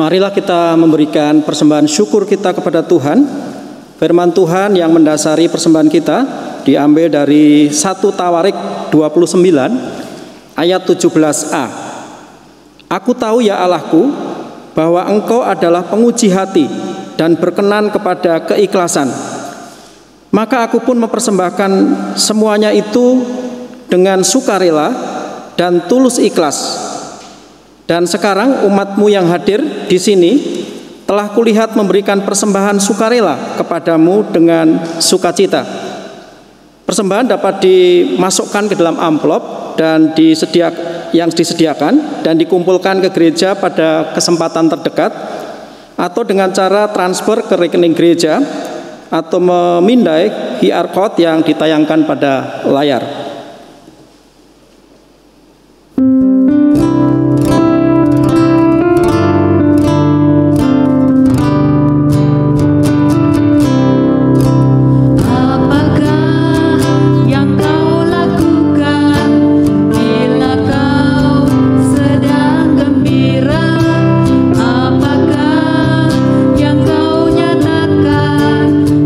Marilah kita memberikan persembahan syukur kita kepada Tuhan. Firman Tuhan yang mendasari persembahan kita diambil dari 1 Tawarik 29 ayat 17a. Aku tahu ya Allahku bahwa Engkau adalah penguji hati dan berkenan kepada keikhlasan. Maka aku pun mempersembahkan semuanya itu dengan sukarela dan tulus ikhlas. Dan sekarang umatmu yang hadir di sini telah kulihat memberikan persembahan sukarela kepadamu dengan sukacita. Persembahan dapat dimasukkan ke dalam amplop dan yang disediakan dan dikumpulkan ke gereja pada kesempatan terdekat atau dengan cara transfer ke rekening gereja atau memindai QR code yang ditayangkan pada layar.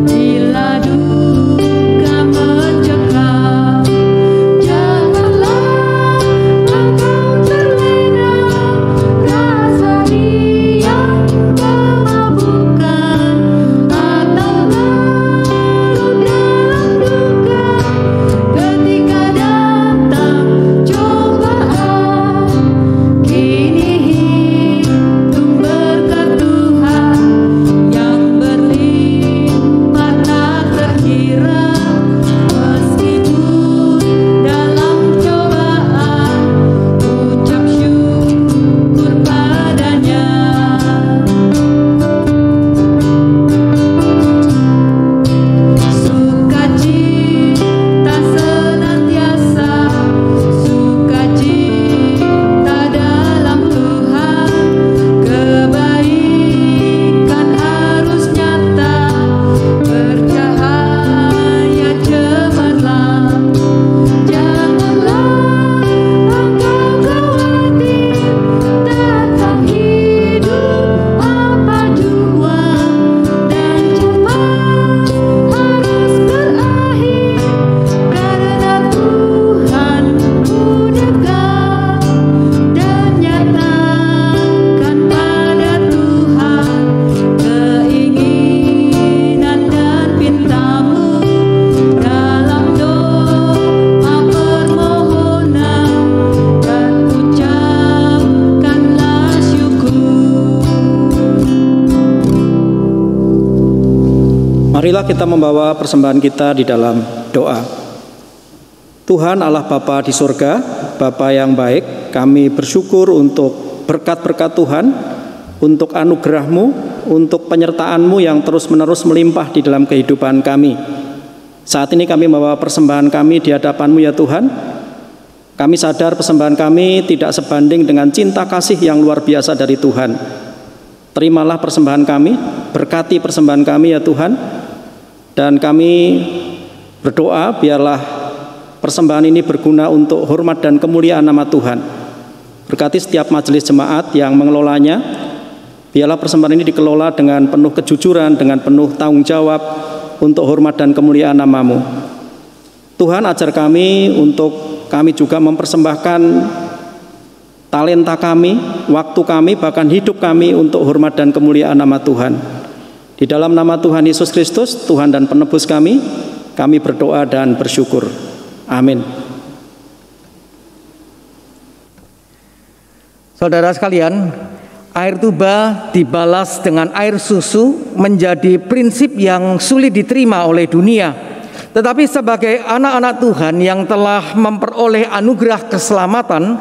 Bila duka mencekam Marilah kita membawa persembahan kita di dalam doa. Tuhan Allah Bapa di surga, Bapa yang baik, kami bersyukur untuk berkat-berkat Tuhan, untuk anugerah-Mu, untuk penyertaan-Mu yang terus-menerus melimpah di dalam kehidupan kami. Saat ini kami membawa persembahan kami di hadapan-Mu ya Tuhan. Kami sadar persembahan kami tidak sebanding dengan cinta kasih yang luar biasa dari Tuhan. Terimalah persembahan kami, berkati persembahan kami ya Tuhan. Dan kami berdoa biarlah persembahan ini berguna untuk hormat dan kemuliaan nama Tuhan. Berkati setiap majelis jemaat yang mengelolanya. Biarlah persembahan ini dikelola dengan penuh kejujuran, dengan penuh tanggung jawab untuk hormat dan kemuliaan nama-Mu. Tuhan, ajar kami untuk kami juga mempersembahkan talenta kami, waktu kami, bahkan hidup kami untuk hormat dan kemuliaan nama Tuhan. Di dalam nama Tuhan Yesus Kristus, Tuhan dan penebus kami berdoa dan bersyukur. Amin. Saudara sekalian, air tuba dibalas dengan air susu menjadi prinsip yang sulit diterima oleh dunia. Tetapi sebagai anak-anak Tuhan yang telah memperoleh anugerah keselamatan,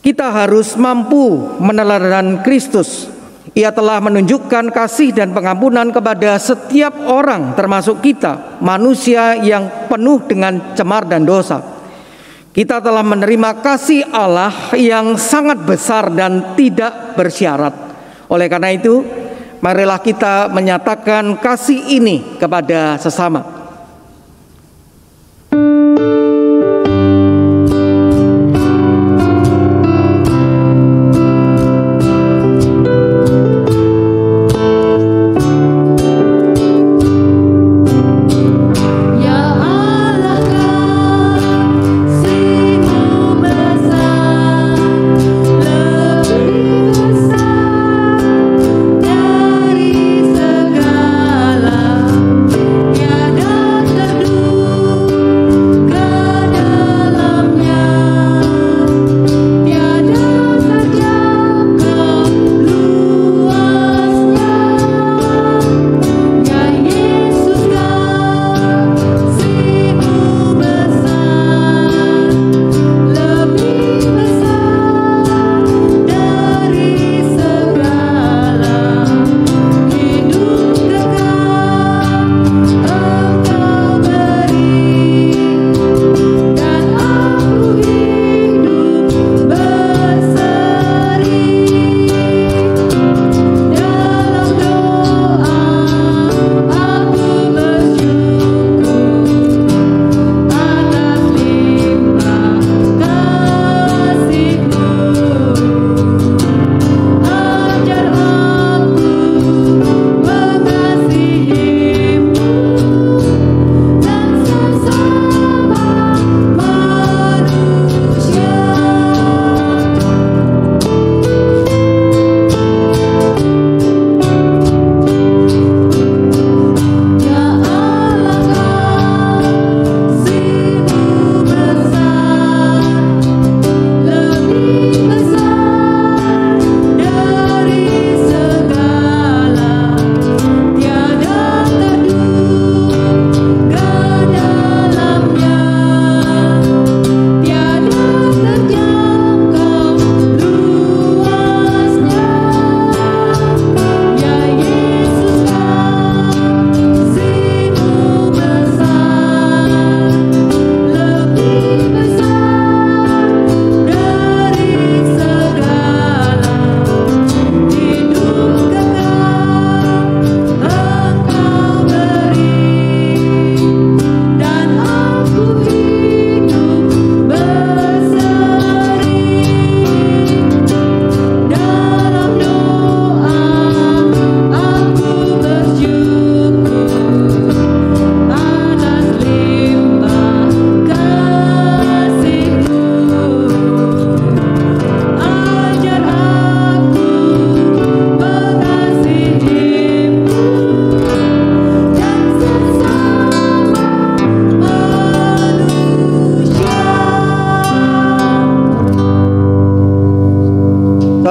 kita harus mampu meneladani Kristus. Ia telah menunjukkan kasih dan pengampunan kepada setiap orang, termasuk kita, manusia yang penuh dengan cemar dan dosa. Kita telah menerima kasih Allah yang sangat besar dan tidak bersyarat. Oleh karena itu, marilah kita menyatakan kasih ini kepada sesama.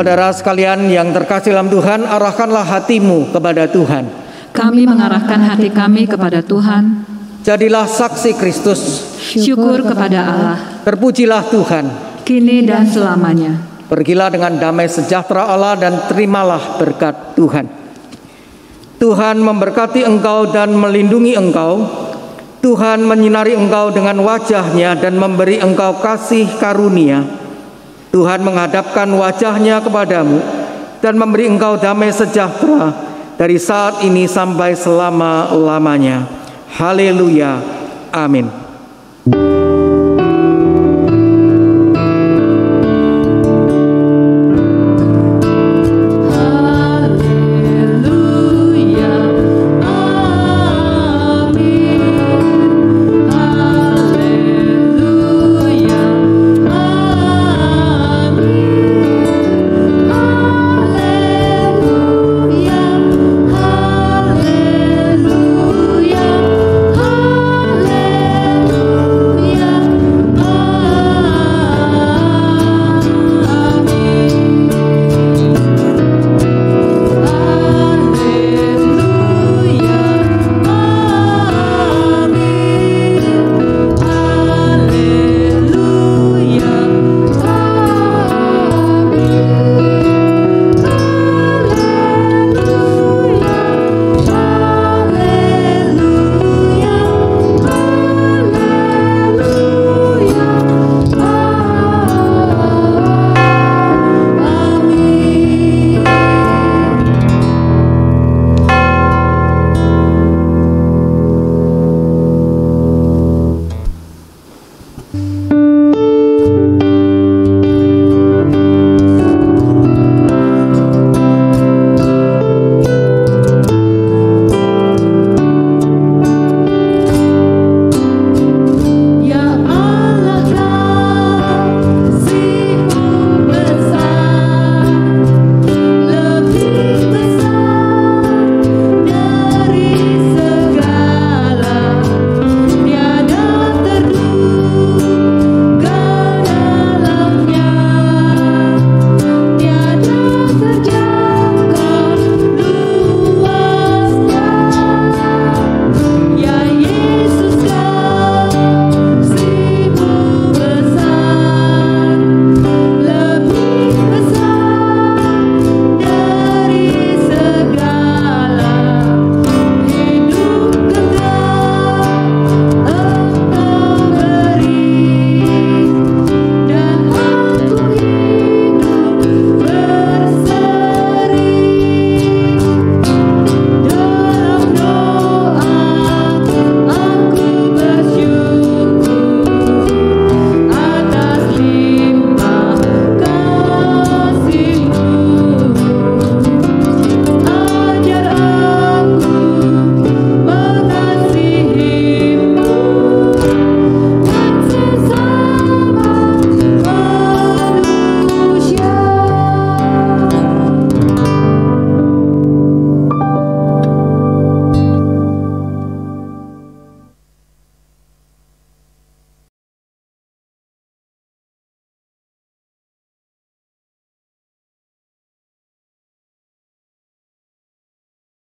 Saudara sekalian yang terkasih dalam Tuhan, arahkanlah hatimu kepada Tuhan. kami mengarahkan hati kami kepada Tuhan. Jadilah saksi Kristus. Syukur kepada Allah, Terpujilah Tuhan. kini dan selamanya. Pergilah dengan damai sejahtera Allah dan terimalah berkat Tuhan. Tuhan memberkati engkau dan melindungi engkau. Tuhan menyinari engkau dengan wajah-Nya dan memberi engkau kasih karunia. Tuhan menghadapkan wajah-Nya kepadamu dan memberi engkau damai sejahtera dari saat ini sampai selama-lamanya. Haleluya. Amin.